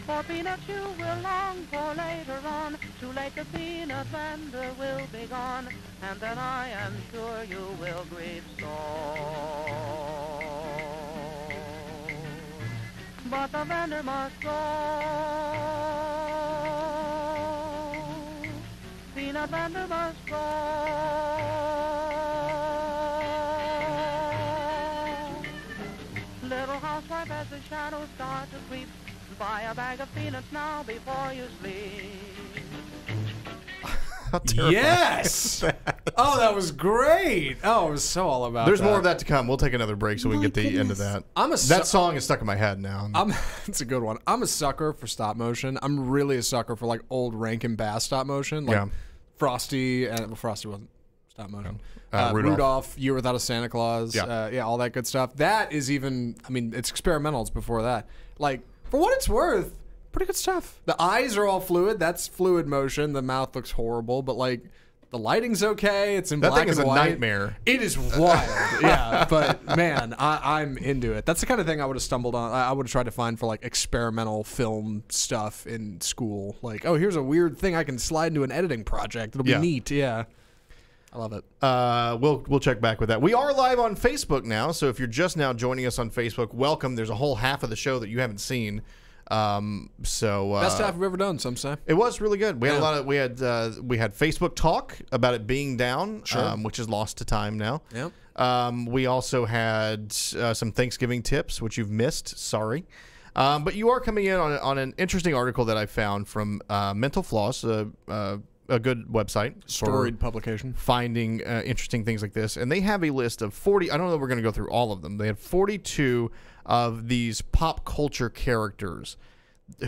For peanuts you will long for later on. Too late the peanut vendor will be gone, and then I am sure you will grieve sore. But the vendor must go. Peanut vendor must go. Little housewife, as the shadows start to creep, buy a bag of peanuts now before you sleep. How terrifying Yes! is that? Oh, that was great. Oh, I was so all about There's that. more of that to come. We'll take another break so we can get the end of that. That song is stuck in my head now. It's a good one. I'm a sucker for stop motion. I'm really a sucker for like old Rankin Bass stop motion. Like Yeah. Frosty, and well, Frosty wasn't stop motion. Rudolph. Year Without a Santa Claus. Yeah. All that good stuff. That is even, I mean, it's experimental. It's before that. Like, for what it's worth, pretty good stuff. The eyes are all fluid. That's fluid motion. The mouth looks horrible, but like the lighting's okay. It's in That black thing is and a white. nightmare. It is wild. Yeah, but man, I'm into it. That's the kind of thing I would have stumbled on. I would have tried to find for like experimental film stuff in school. Like, oh, here's a weird thing I can slide into an editing project. It'll be Yeah. neat. Yeah. I love it. We'll check back with that. We are live on Facebook now, so if you're just now joining us on Facebook, welcome. There's a whole half of the show that you haven't seen. Best half we've ever done, some say. It was really good. We had a lot of we had Facebook talk about it being down, Sure. which is lost to time now. Yep. We also had some Thanksgiving tips, which you've missed. Sorry. But you are coming in on an interesting article that I found from Mental Floss, a good website. Storied publication. Finding interesting things like this. And they have a list of 40, I don't know if we're going to go through all of them. They have 42 of these pop culture characters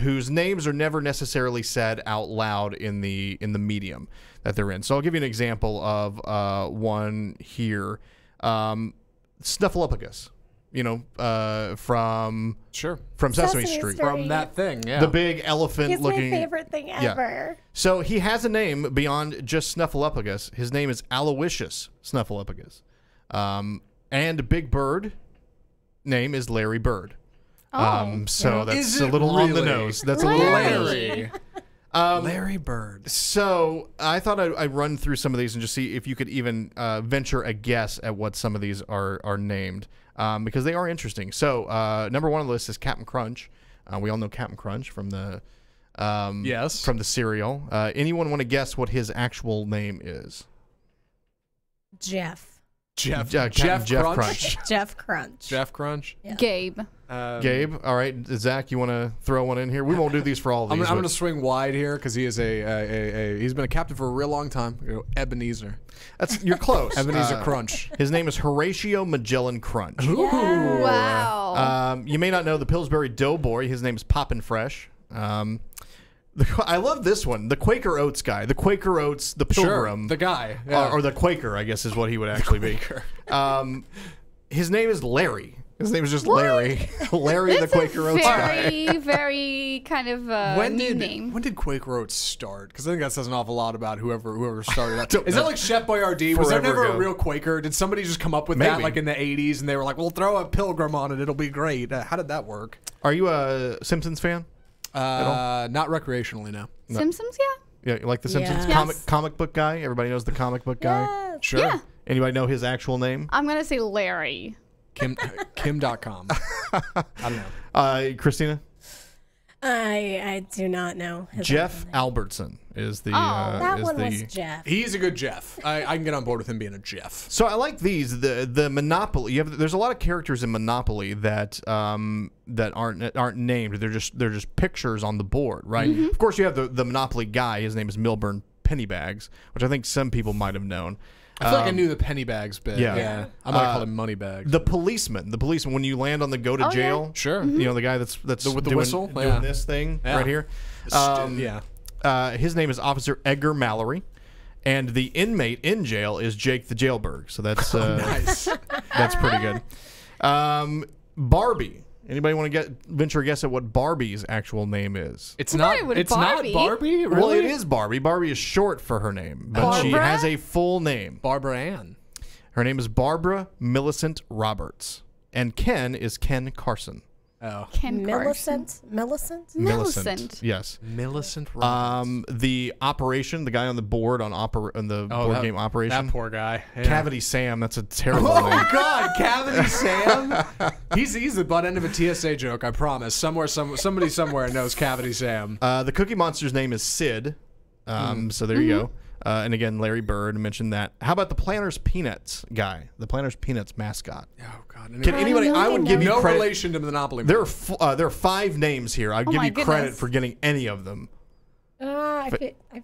whose names are never necessarily said out loud in the medium that they're in. So I'll give you an example of one here. Snuffleupagus. You know, from Sesame Street. From that thing, yeah. The big elephant He's looking. my favorite thing ever. So he has a name beyond just Snuffleupagus. His name is Aloysius Snuffleupagus. And Big Bird name is Larry Bird. So that's Is a it little on the really? nose. That's a little Larry. Larry Bird. So I thought I'd run through some of these and just see if you could even venture a guess at what some of these are named. Because they are interesting. So number one on the list is Captain Crunch. We all know Captain Crunch from the yes, from the cereal. Anyone want to guess what his actual name is? Jeff. Jeff Crunch. Jeff Crunch. Jeff Crunch. Yeah. Gabe. Gabe. All right, Zach, you want to throw one in here? We won't do these for all of these. I'm going to swing wide here because he is he's been a captain for a real long time. You know, Ebenezer. You're close. Ebenezer Crunch. His name is Horatio Magellan Crunch. Ooh. Wow. You may not know the Pillsbury Doughboy. His name is Poppin' Fresh. I love this one. The Quaker Oats guy. The Quaker Oats, the Pilgrim. Sure, the guy. Yeah. Or the Quaker, I guess, is what he would actually be. His name is Larry. His name is just Larry. Larry the Quaker Oats guy. Very kind of name. When did Quaker Oats start? Because I think that says an awful lot about whoever started that. Is that like Chef Boyardee? Was there never a real Quaker? Did somebody just come up with that like in the 80s and they were like, we'll throw a pilgrim on it, it'll be great. How did that work? Are you a Simpsons fan? Not recreationally, no. Simpsons, yeah. Yeah, like the Simpsons Yes. comic book guy? Everybody knows the comic book guy? Yes. Sure. Yeah. Anybody know his actual name? I'm going to say Larry. Kim.com. I don't know. Christina? I do not know. his Jeff name. Albertson is the. That is one the, was Jeff. He's a good Jeff. I can get on board with him being a Jeff. So I like these. The Monopoly. There's a lot of characters in Monopoly that that aren't named. They're just pictures on the board, right? Mm-hmm. Of course, you have the Monopoly guy. His name is Milburn Pennybags, which I think some people might have known. I feel like I knew the Pennybags bit. Yeah. I might call him Moneybags. The policeman. When you land on the go to jail, Sure. you know the guy that's with the doing, whistle? doing Yeah. this thing Yeah. right here. His name is Officer Edgar Mallory, and the inmate in jail is Jake the Jailbird. So that's Nice. that's pretty good. Barbie. Anybody want to venture a guess at what Barbie's actual name is? It's Why not. would It's Barbie? not Barbie. Really? Well, it is Barbie. Barbie is short for her name, but she Barbara? has a full name. Barbara Ann. Her name is Barbara Millicent Roberts, and Ken is Ken Carson. Oh, Ken Carson. Millicent? Millicent. Yes. Millicent Roberts. The operation, the guy on the board on the board game Operation. That poor guy. Yeah. Cavity Sam. That's a terrible Oh name. God, Cavity Sam. He's the butt end of a TSA joke. I promise. Somebody somewhere knows Cavity Sam. The Cookie Monster's name is Sid. So there you go. And again, Larry Bird mentioned that. How about the Planters Peanuts guy? The Planters Peanuts mascot. Oh God. Can anybody? I would give you no credit. relation to Monopoly. There are 5 names here. I'd give my you credit goodness. for getting any of them. I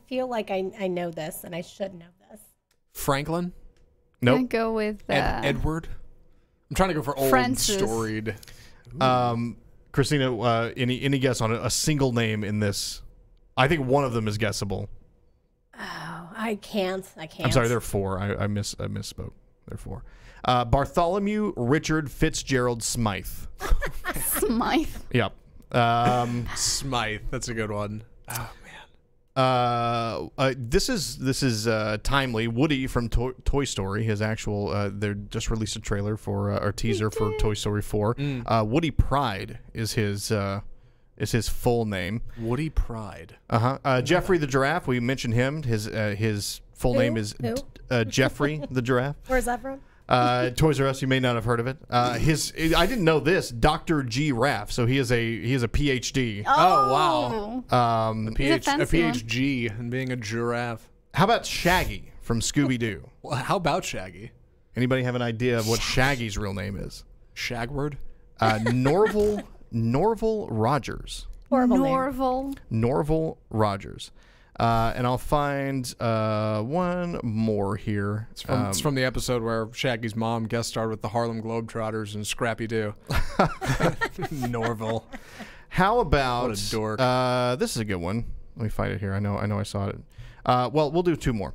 feel like I know this, and I should know this. Franklin. I'm gonna Nope. go with Edward. I'm trying to go for old Francis. storied. Christina, any guess on a single name in this? I think one of them is guessable. Oh, I can't. I'm sorry, there are 4. I misspoke. There are 4. Bartholomew Richard Fitzgerald Smythe. Smythe. Yep. Smythe. That's a good one. Oh man. This is timely. Woody from Toy Story, his actual, they just released a trailer for or teaser for Toy Story 4. Woody Pride is his full name. Woody Pride. Jeffrey the Giraffe. We mentioned him. His full name is Jeffrey the Giraffe. Where's that from? Toys R Us. You may not have heard of it. I didn't know this. Dr. G. Raff. So he is a PhD. Oh wow. A He's a fancy one. PhD and being a giraffe. How about Shaggy from Scooby Doo? Well, how about Shaggy? Anybody have an idea of what Shaggy's real name is? Shagward. Norval Rogers. Horrible name. Norval. Norval Rogers. And I'll find one more here. It's from the episode where Shaggy's mom guest starred with the Harlem Globetrotters and Scrappy Doo. Norval. How about What a dork. This is a good one. Let me find it here. I know I saw it. Well, we'll do 2 more.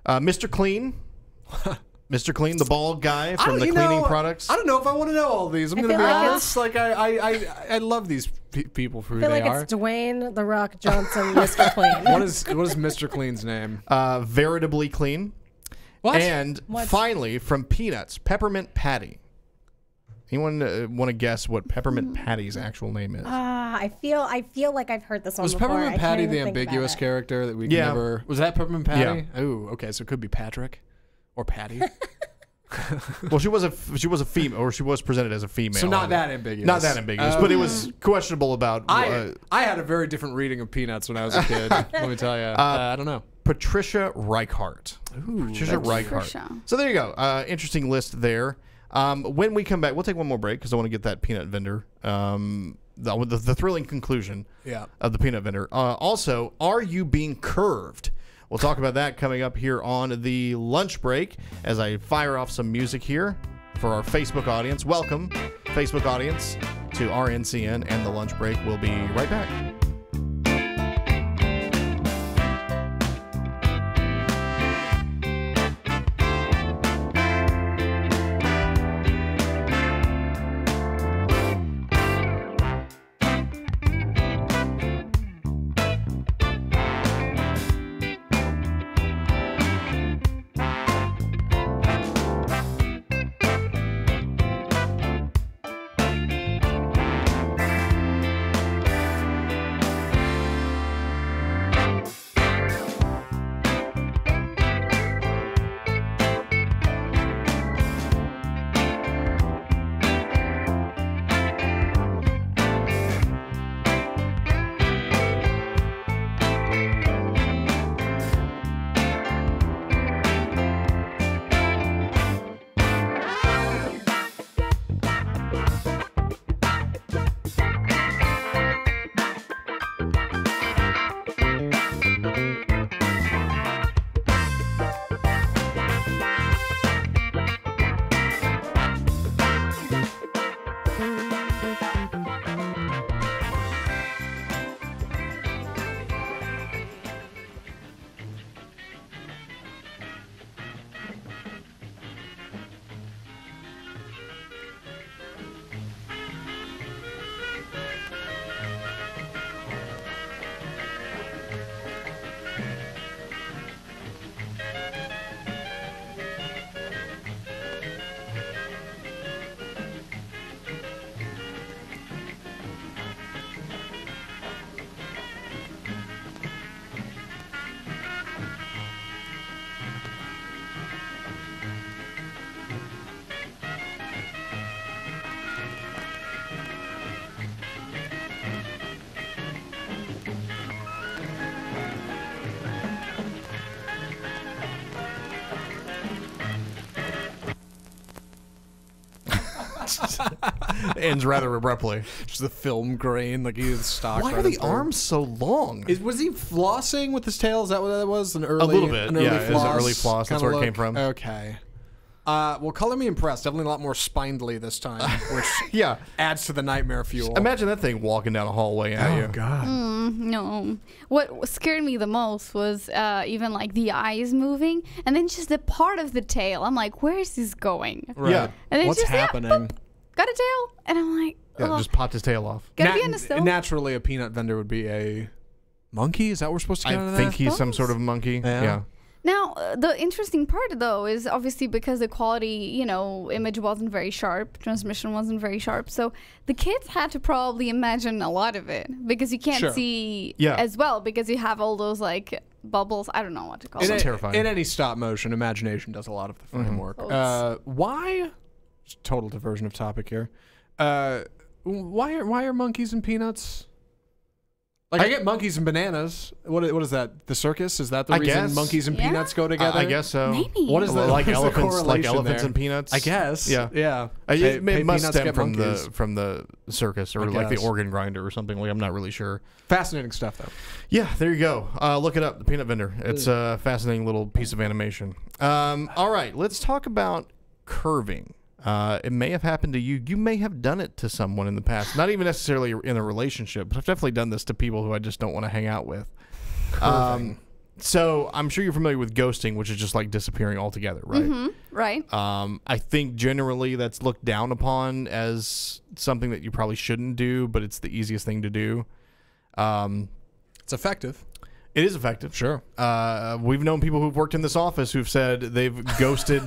Mr. Clean. Mr. Clean, the bald guy from the cleaning products. I don't know if I want to know all these. I'm going to be honest. Like I love these people for who I feel they like are. it's Dwayne The Rock Johnson, Mr. Clean. What is Mr. Clean's name? Veritably Clean. What? And finally, from Peanuts, Peppermint Patty. Anyone want to guess what Peppermint Patty's actual name is? I feel like I've heard this one Was before. Peppermint I can't Patty even the think about ambiguous it. character that we Yeah. never? Was that Peppermint Patty? Yeah. Oh, okay. So it could be Patrick or Patty. Well, she was a female, or she was presented as a female. So not that ambiguous. Not that ambiguous, but it was questionable about. I had a very different reading of Peanuts when I was a kid. Let me tell you. I don't know. Patricia Reichart. Patricia Reichart. Patricia. So there you go. Interesting list there. When we come back, we'll take one more break because I want to get that peanut vendor. The thrilling conclusion of the peanut vendor. Also, are you being curved? We'll talk about that coming up here on the lunch break as I fire off some music here for our Facebook audience. Welcome, Facebook audience, to RNCN and the lunch break. We'll be right back. Ends rather abruptly. Just the film grain, like he was stock. Why are the arms so long? Was he flossing with his tail? Is that what that was? An early, a little bit. An early Yeah, it was an early floss. That's where it came from. Okay. Well, color me impressed. Definitely a lot more spindly this time, which yeah adds to the nightmare fuel. Imagine that thing walking down a hallway at you. Oh God. No. What scared me the most was even like the eyes moving, and then just the part of the tail. I'm like, where is this going? Right. Yeah. And then What's just, happening? boop, got a tail, and I'm like, Yeah, ugh. just popped his tail off. Gotta be honest though. Naturally, a peanut vendor would be a monkey. Is that what we're supposed to get out of I think that? he's some sort of monkey. Yeah. Now, the interesting part, though, is obviously because the quality, image wasn't very sharp, transmission wasn't very sharp. So the kids had to probably imagine a lot of it because you can't see as well because you have all those, like, bubbles. I don't know what to call them. Terrifying. In any stop motion, imagination does a lot of the framework. Why? Total diversion of topic here. Why are monkeys and peanuts? Like I get monkeys and bananas. What is that? The circus? Is that the reason guess. monkeys and peanuts go together? I guess so. Maybe. What is that? Like what's the elephants, correlation and peanuts. I guess. Yeah. Yeah. It must peanuts stem get from monkeys. the circus or I like the guess. organ grinder or something. Like I'm not really sure. Fascinating stuff, though. Yeah, there you go. Look it up, the peanut vendor. It's a fascinating little piece of animation. All right, let's talk about curving. It may have happened to you. You may have done it to someone in the past. Not even necessarily in a relationship, but I've definitely done this to people who I just don't want to hang out with. So I'm sure you're familiar with ghosting, which is just like disappearing altogether, right? Mm-hmm. Right. I think generally that's looked down upon as something that you probably shouldn't do, but it's the easiest thing to do. It's effective. It is effective. Sure. We've known people who've worked in this office who've said they've ghosted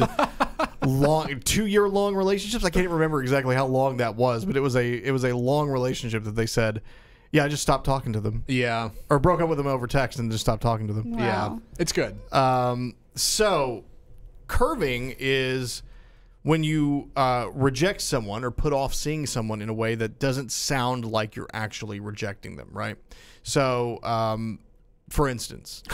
2-year-long relationships. I can't even remember exactly how long that was, but it was a long relationship that they said, yeah, I just stopped talking to them. Yeah. Or broke up with them over text and just stopped talking to them. Wow. Yeah. It's good. So curving is when you reject someone or put off seeing someone in a way that doesn't sound like you're actually rejecting them, right? So, for instance...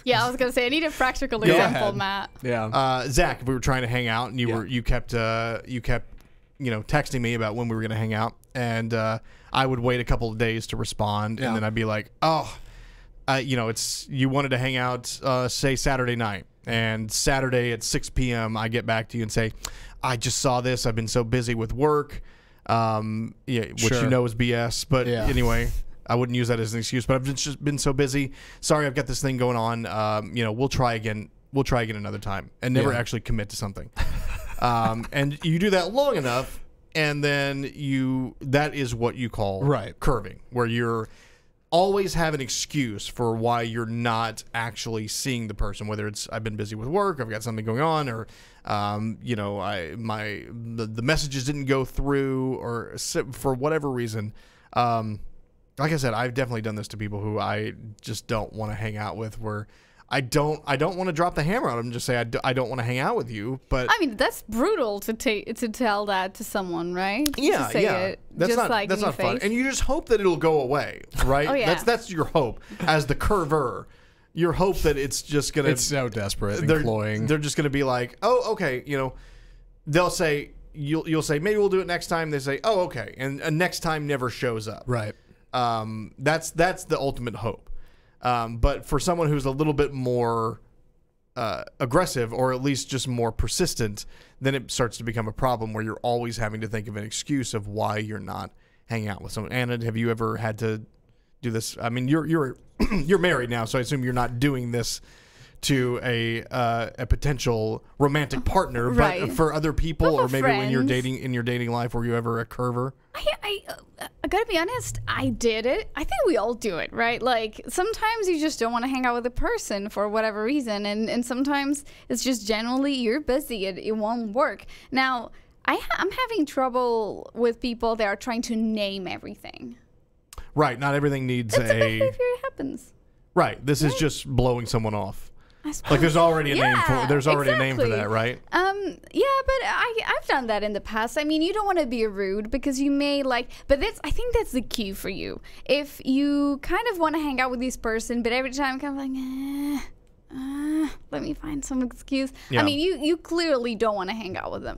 Yeah, I was gonna say I need a practical Go example, ahead. Matt. Yeah. Zach, if we were trying to hang out and you kept texting me about when we were gonna hang out, and I would wait a couple of days to respond, and then I'd be like, it's you wanted to hang out, say Saturday night, and Saturday at 6 p.m. I get back to you and say, I just saw this. I've been so busy with work, which you know is BS, but anyway. I wouldn't use that as an excuse, but I've just been so busy. Sorry, I've got this thing going on. We'll try again. We'll try again another time, and never actually commit to something. And you do that long enough, and then that is what you call curving, where you're always have an excuse for why you're not actually seeing the person, whether it's I've been busy with work, I've got something going on, or the messages didn't go through, or for whatever reason. Like I said, I've definitely done this to people who I just don't want to hang out with, where I don't want to drop the hammer on them and just say I don't want to hang out with you. But I mean, that's brutal to tell that to someone, right? Yeah, to say it that's just not fun. And you just hope that it'll go away, right? Oh, yeah. That's your hope as the curver. Your hope that it's just gonna. It's so desperate and cloying. They're just gonna be like, oh, okay, they'll say you'll say maybe we'll do it next time. They say, oh, okay, and next time never shows up. Right. That's the ultimate hope. But for someone who's a little bit more aggressive, or at least just more persistent, then it starts to become a problem where you're always having to think of an excuse of why you're not hanging out with someone. Anna, have you ever had to do this? I mean, you're you're married now, so I assume you're not doing this to a potential romantic partner, Right. but for other people, But or for maybe when you're friends. in your dating life, were you ever a curver? I gotta be honest, I did it. I think we all do it, right? Like, sometimes you just don't want to hang out with a person for whatever reason, and sometimes it's just generally you're busy, it won't work. Now, I'm having trouble with people that are trying to name everything. Right, not everything needs It's a behavior, it happens. Right, this is just blowing someone off. I suppose. Like there's already a name for Yeah, there's already a name for exactly. that, right? Yeah, but I've done that in the past. I mean, you don't want to be rude because you may but I think that's the key for you. If you kind of want to hang out with this person, but every time kind of like, let me find some excuse. Yeah. I mean, you clearly don't want to hang out with them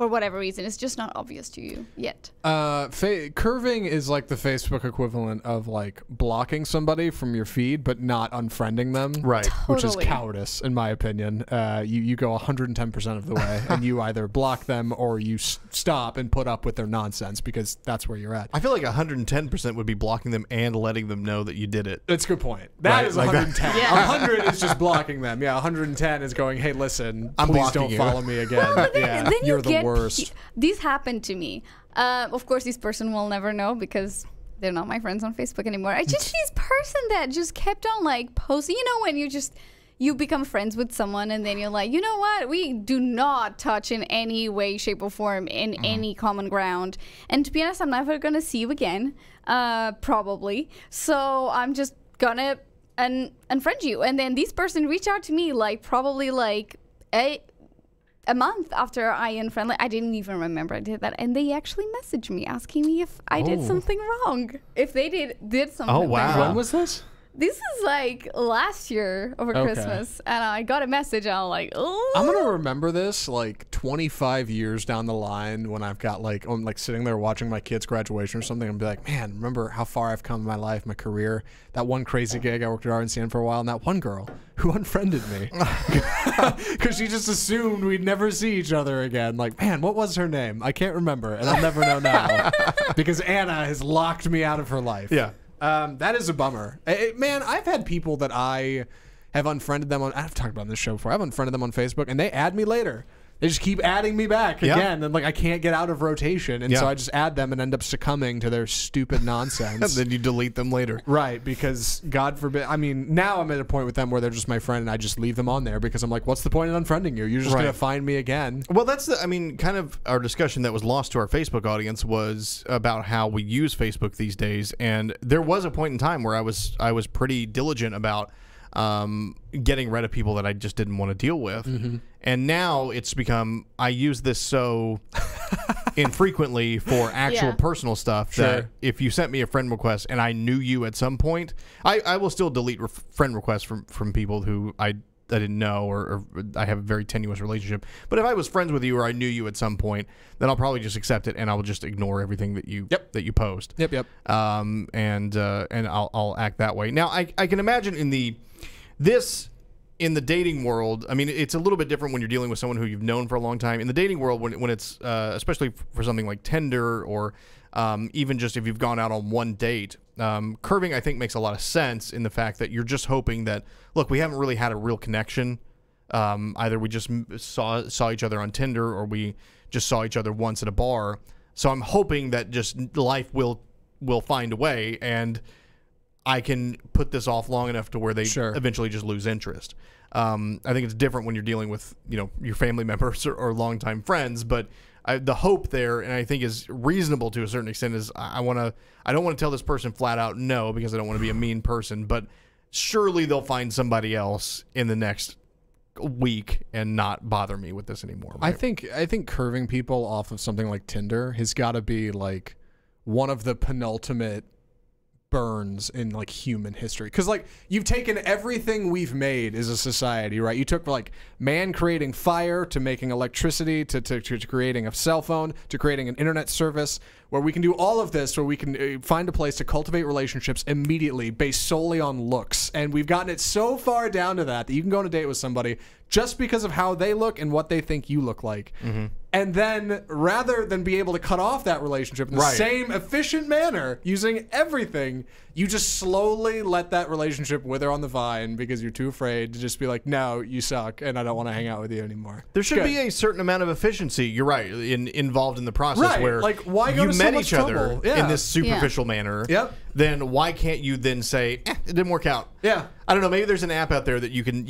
for whatever reason. It's just not obvious to you yet. Curving is like the Facebook equivalent of like blocking somebody from your feed, but not unfriending them. Right. Which is Totally. cowardice, in my opinion. You go 110% of the way, and you either block them or you stop and put up with their nonsense because that's where you're at. I feel like 110% would be blocking them and letting them know that you did it. That's a good point. That Right, is like that. 110. Yeah. 100 is just blocking them. Yeah, 110 is going, hey, listen, I'm please blocking don't you. follow me again. But then, Yeah, then you you're the get worst. This happened to me. Of course, this person will never know because they're not my friends on Facebook anymore. I just this person that just kept on like posting. You know, when you become friends with someone and then you're like, you know what? We do not touch in any way, shape, or form in any common ground. And to be honest, I'm never gonna see you again, probably. So I'm just gonna unfriend you. And then this person reached out to me like probably like a month after I unfriended. I didn't even remember I did that, and they actually messaged me asking me if I did something wrong. If they did something. Oh, wow. wrong. When was this? This is like last year over Okay. Christmas, and I got a message. And I'm like, oh. I'm gonna remember this like 25 years down the line when I've got like I'm like sitting there watching my kid's graduation or something and be like, man, remember how far I've come in my life, my career. That one crazy gig I worked at RNCN for a while, and that one girl who unfriended me because she just assumed we'd never see each other again. Like, man, what was her name? I can't remember, and I'll never know now because Anna has locked me out of her life. Yeah. That is a bummer. Man, I've had people that I have unfriended them on. I've talked about it on this show before. I've unfriended them on Facebook, and they add me later. They just keep adding me back Yeah. again, and like I can't get out of rotation, and Yeah. so I just add them and end up succumbing to their stupid And nonsense. then you delete them later. Right, because God forbid. I mean, now I'm at a point with them where they're just my friend, and I just leave them on there because I'm like, what's the point in unfriending you? You're just Right. gonna find me again. Well, that's the, I mean, kind of our discussion that was lost to our Facebook audience was about how we use Facebook these days. And there was a point in time where I was pretty diligent about getting rid of people that I just didn't want to deal with. Mm-hmm. And now it's become, I use this so infrequently for actual Yeah. personal stuff that Sure. if you sent me a friend request and I knew you at some point, I will still delete friend requests from people who I didn't know or I have a very tenuous relationship. But if I was friends with you or I knew you at some point, then I'll probably just accept it and I will just ignore everything that you post. Yep. And I'll act that way. Now I can imagine in the dating world, I mean, it's a little bit different when you're dealing with someone who you've known for a long time. In the dating world, when it's especially for something like Tinder or even just if you've gone out on one date, curving I think makes a lot of sense in the fact that you're just hoping that, look, we haven't really had a real connection. Either we just saw each other on Tinder or we just saw each other once at a bar. So I'm hoping that just life will find a way and I can put this off long enough to where they eventually just lose interest. I think it's different when you're dealing with, your family members or longtime friends, but the hope there, and I think is reasonable to a certain extent, is I don't want to tell this person flat out no because I don't want to be a mean person, but surely they'll find somebody else in the next week and not bother me with this anymore. Right? I think curving people off of something like Tinder has got to be like one of the penultimate burns in like human history, because like you've taken everything we've made as a society, right? You took like man creating fire to making electricity to creating a cell phone to creating an internet service where we can do all of this, where we can find a place to cultivate relationships immediately based solely on looks, and we've gotten it so far down to that you can go on a date with somebody just because of how they look and what they think you look like. Mm-hmm. And then rather than be able to cut off that relationship in the same efficient manner using everything, you just slowly let that relationship wither on the vine because you're too afraid to just be like, no, you suck and I don't want to hang out with you anymore. There should be a certain amount of efficiency, you're right, involved in the process, Right, where like, why go you to so met much each other trouble? Yeah. in this superficial manner. Yep. Then why can't you then say, it didn't work out? Yeah. I don't know, maybe there's an app out there that you can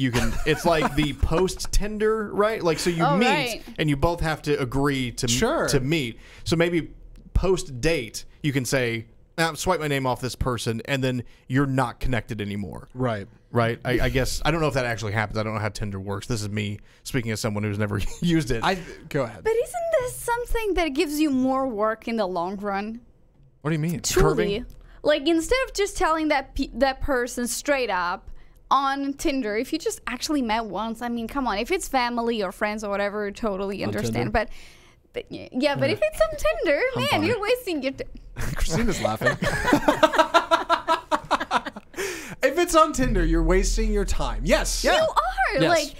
it's like the post Tinder, right? Like, so you meet right. and you both have to agree to meet. So maybe post date you can say, swipe my name off this person, and then you're not connected anymore. Right. I guess I don't know if that actually happens. I don't know how Tinder works. This is me speaking as someone who's never used it. Go ahead. But isn't this something that gives you more work in the long run? What do you mean? Truly. Like, instead of just telling that person straight up on Tinder, if you just actually met once, I mean, come on. If it's family or friends or whatever, totally understand. But Yeah, but if it's on Tinder, man, you're wasting your. Christina's laughing. If it's on Tinder, you're wasting your time. Yes. You are. Yes. Like,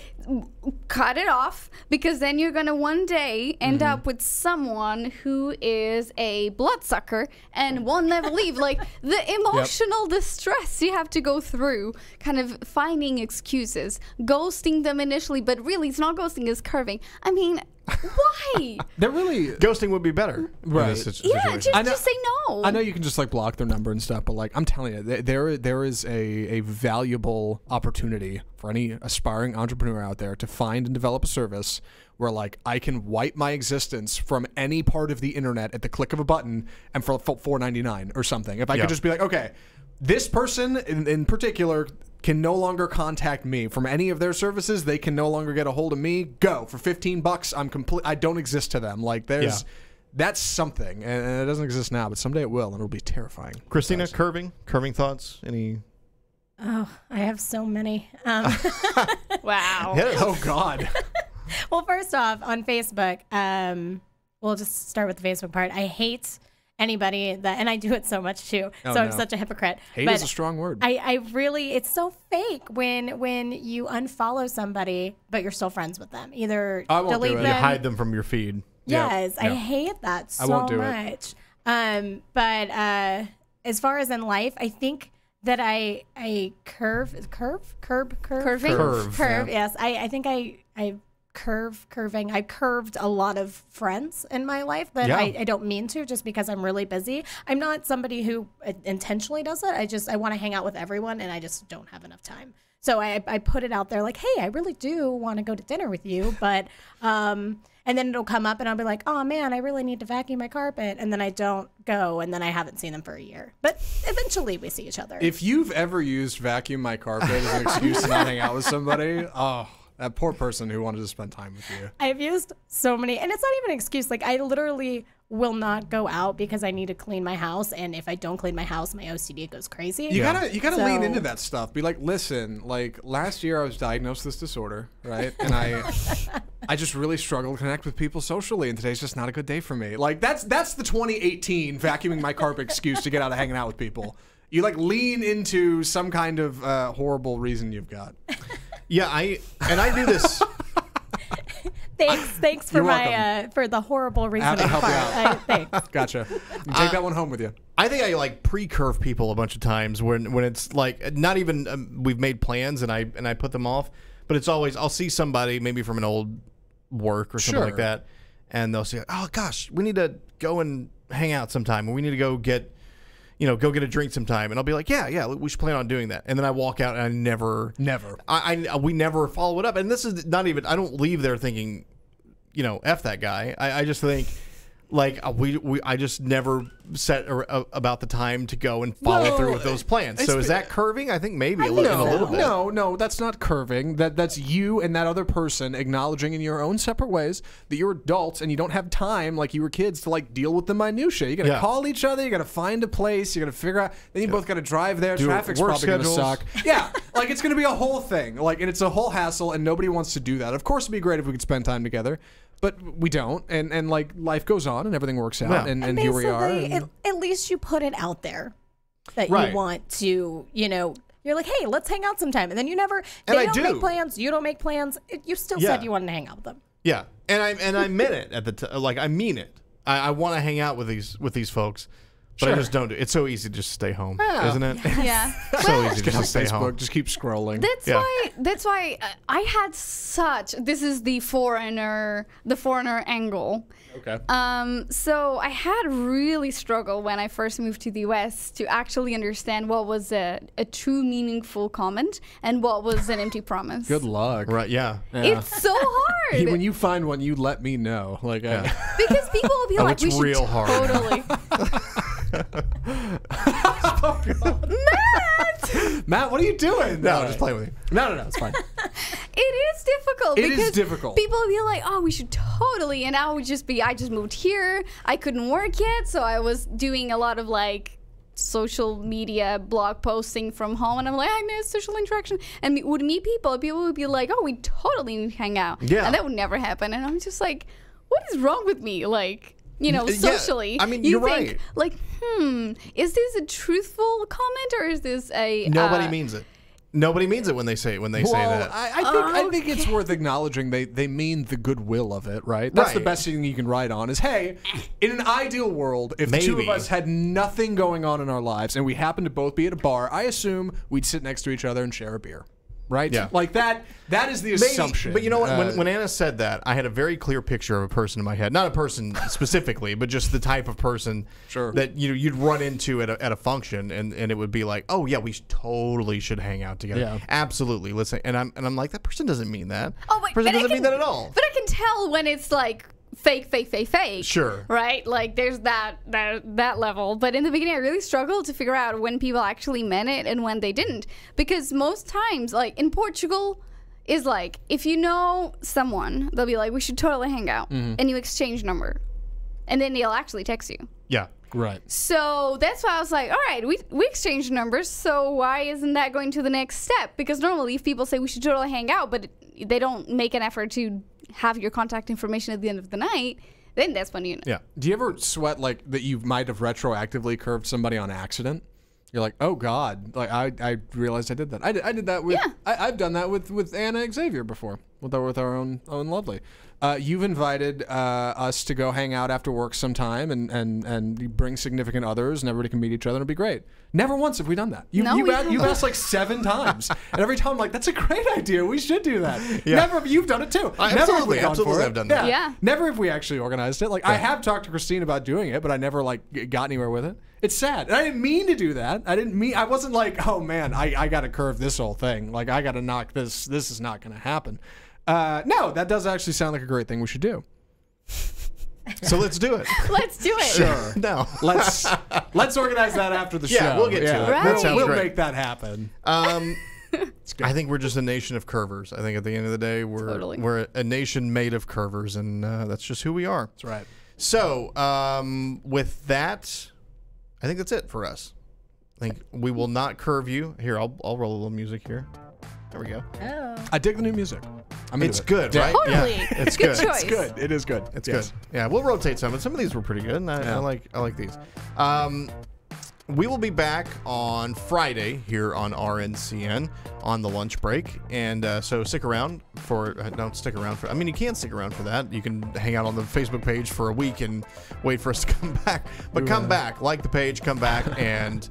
cut it off, because then you're going to one day end Mm-hmm. up with someone who is a bloodsucker and won't never leave. Like, the emotional distress you have to go through, kind of finding excuses, ghosting them initially, but really it's not ghosting, it's curving. I mean, why? They're really Ghosting would be better. Right. In this Yeah, situation. just say no. I know you can just like block their number and stuff, but like I'm telling you, there is a valuable opportunity for any aspiring entrepreneur out there to find and develop a service where like I can wipe my existence from any part of the internet at the click of a button and for $4.99 or something. If I could just be like, okay, this person in particular can no longer contact me from any of their services. They can no longer get a hold of me. Go for $15. I'm complete. I don't exist to them. Like that's something, and it doesn't exist now, but someday it will, and it'll be terrifying. Christina, curving thoughts? Any? Oh, I have so many. Wow. Oh God. Well, first off, on Facebook, we'll just start with the Facebook part. I hate anybody that, and I do it so much too. Oh, so I'm no. such a hypocrite. Hate But is a strong word. I really, it's so fake when you unfollow somebody, but you're still friends with them. Either I won't do delete it. them. You hide them from your feed. Yes, Yeah. I hate that so won't do it. much. But as far as in life, I think that I curving. Yes, I think I curving. I curved a lot of friends in my life that I don't mean to, just because I'm really busy. I'm not somebody who intentionally does it. I want to hang out with everyone, and I just don't have enough time. So I put it out there like, hey, I really do want to go to dinner with you, but and then it'll come up and I'll be like, oh man, I really need to vacuum my carpet, and then I don't go, and then I haven't seen them for a year. But eventually we see each other. If you've ever used vacuum my carpet as an excuse to not hang out with somebody, oh, that poor person who wanted to spend time with you. I've used so many, and it's not even an excuse. Like, I literally will not go out because I need to clean my house, and if I don't clean my house, my OCD goes crazy. You gotta lean into that stuff. Be like, listen, like last year I was diagnosed with this disorder, right? And I just really struggle to connect with people socially, and today's just not a good day for me. Like that's the 2018 vacuuming my carpet excuse to get out of hanging out with people. You like lean into some kind of horrible reason you've got. Yeah, I do this. Thanks for You're my welcome. For the horrible reasoning help you out. Thanks. Gotcha. You take that one home with you. I think I like pre-curve people a bunch of times when it's like not even we've made plans and I put them off, but it's always I'll see somebody maybe from an old work or something like that, and they'll say, oh gosh, we need to go and hang out sometime, or we need to go get a drink sometime, and I'll be like, yeah, we should plan on doing that, and then I walk out and I never, we never follow it up, and this is not even I don't leave there thinking, F that guy. I just think. Like I just never set about the time to go and follow through with those plans. So is that curving? I think maybe a little bit. No, that's not curving. That's you and that other person acknowledging in your own separate ways that you're adults and you don't have time like you were kids to like deal with the minutia. You got to call each other. You got to find a place. You got to figure out. Then you both got to drive there. Traffic's probably going to suck. Yeah, like it's going to be a whole thing. Like, and it's a whole hassle, and nobody wants to do that. Of course, it'd be great if we could spend time together. But we don't, and like life goes on and everything works out, and here we are. At least you put it out there that you want to, you're like, hey, let's hang out sometime, and then you never. They don't make plans. You don't make plans. You still said you wanted to hang out with them. Yeah, and I meant it at the time. Like I mean it. I want to hang out with these folks. But I just don't do it. It's so easy to just stay home, isn't it? Yeah. So easy to just stay Facebook, home. just keep scrolling. That's why I had this is the foreigner angle. Okay. So I had really struggled when I first moved to the US to actually understand what was a true meaningful comment and what was an empty promise. Good luck. Right, yeah. It's so hard. When you find one, you let me know. Like, because people will be like, it's we should real hard. totally. Matt, what are you doing? No, just playing with you. No, it's fine. It is difficult. It is because difficult. People will be like, oh, we should totally. And I would just be, I just moved here. I couldn't work yet. So I was doing a lot of like social media blog posting from home. And I'm like, I miss social interaction. And would meet people would be like, oh, we totally need to hang out. Yeah. And that would never happen. And I'm just like, what is wrong with me? Like, you know, Yeah, socially. I mean, you you're think, right. like, is this a truthful comment or is this a Nobody means it. Nobody means it when they say that. I think it's worth acknowledging they mean the goodwill of it, right? That's the Right. best thing you can write on is, hey, in an ideal world, if the two of Maybe. us had nothing going on in our lives and we happened to both be at a bar, I assume we'd sit next to each other and share a beer. Right? Yeah. Like that is the assumption. But you know what? When Anna said that, I had a very clear picture of a person in my head. Not a person specifically, but just the type of person that you'd run into at a function, and it would be like, oh yeah, we totally should hang out together. Yeah. Absolutely. Let's say, and I'm like, that person doesn't mean that. Oh, wait, person but I doesn't mean can- that at all. But I can tell when it's like fake. Sure. Right? Like there's that level. But in the beginning, I really struggled to figure out when people actually meant it and when they didn't. Because most times, like in Portugal, is like if you know someone, they'll be like, we should totally hang out. And you exchange number. And then they'll actually text you. Yeah. Right. So that's why I was like, all right, we exchanged numbers, so why isn't that going to the next step? Because normally if people say we should totally hang out, but they don't make an effort to have your contact information at the end of the night, then that's when you know. Yeah. Do you ever sweat like that you might have retroactively curved somebody on accident? You're like, oh God, like I realized I did that. I did that with, I've done that with Anna Xavier before, with our own lovely. You've invited us to go hang out after work sometime and you bring significant others and everybody can meet each other and it'd be great. Never once have we done that. You've asked like 7 times. And every time I'm like, that's a great idea. We should do that. Yeah. Never, you've done it too. Never have we gone for it. I've done that. Yeah. Never have we actually organized it. Like I have talked to Christine about doing it, but I never like got anywhere with it. It's sad. And I didn't mean to do that. I wasn't like, oh man, I got to curve this whole thing. Like I got to knock this. This is not going to happen. No, that does actually sound like a great thing we should do. So let's do it. Let's do it. Sure. No. Let's organize that after the show. Yeah, we'll get to it. Right. That sounds We'll great. make that happen. I think we're just a nation of curvers. I think at the end of the day, we're a nation made of curvers, and that's just who we are. That's right. So with that, I think that's it for us. I think we will not curve you. Here, I'll roll a little music here. There we go. Oh. I dig the new music. It's good, right? Totally. Yeah, it's Good good. choice. It's good. It is good. It's Yes. good. Yeah, we'll rotate some, but some of these were pretty good. And I like these. We will be back on Friday here on RNCN on the lunch break, and so stick around for. Don't stick around for. I mean, you can stick around for that. You can hang out on the Facebook page for a week and wait for us to come back. But come back, like the page, come back, and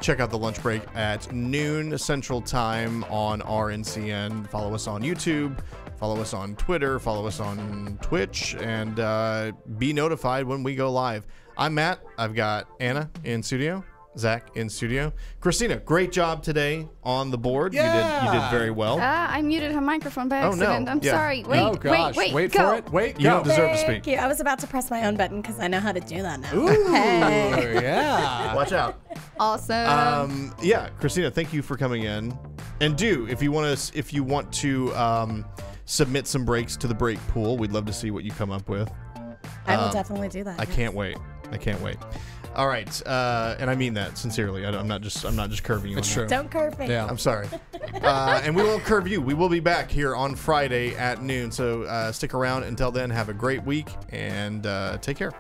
check out the lunch break at noon Central Time on RNCN. Follow us on YouTube. Follow us on Twitter, follow us on Twitch, and be notified when we go live. I'm Matt. I've got Anna in studio, Zach in studio. Christina, great job today on the board. Yeah. You did very well. I muted her microphone by Oh, no. accident. I'm Yeah. sorry. Wait, Oh gosh. wait, for go. it. Wait. You go. don't deserve to Thank speak. you. I was about to press my own button because I know how to do that now. Ooh, Hey. yeah. Watch out. Awesome. Yeah, Christina, thank you for coming in. And if you want to submit some breaks to the break pool, we'd love to see what you come up with. I will definitely do that. I can't wait. All right, and I mean that sincerely. I'm not just curving you. It's on true. that. Don't curve me. Yeah. I'm sorry. And we won't curve you. We will be back here on Friday at noon. So stick around until then. Have a great week and take care.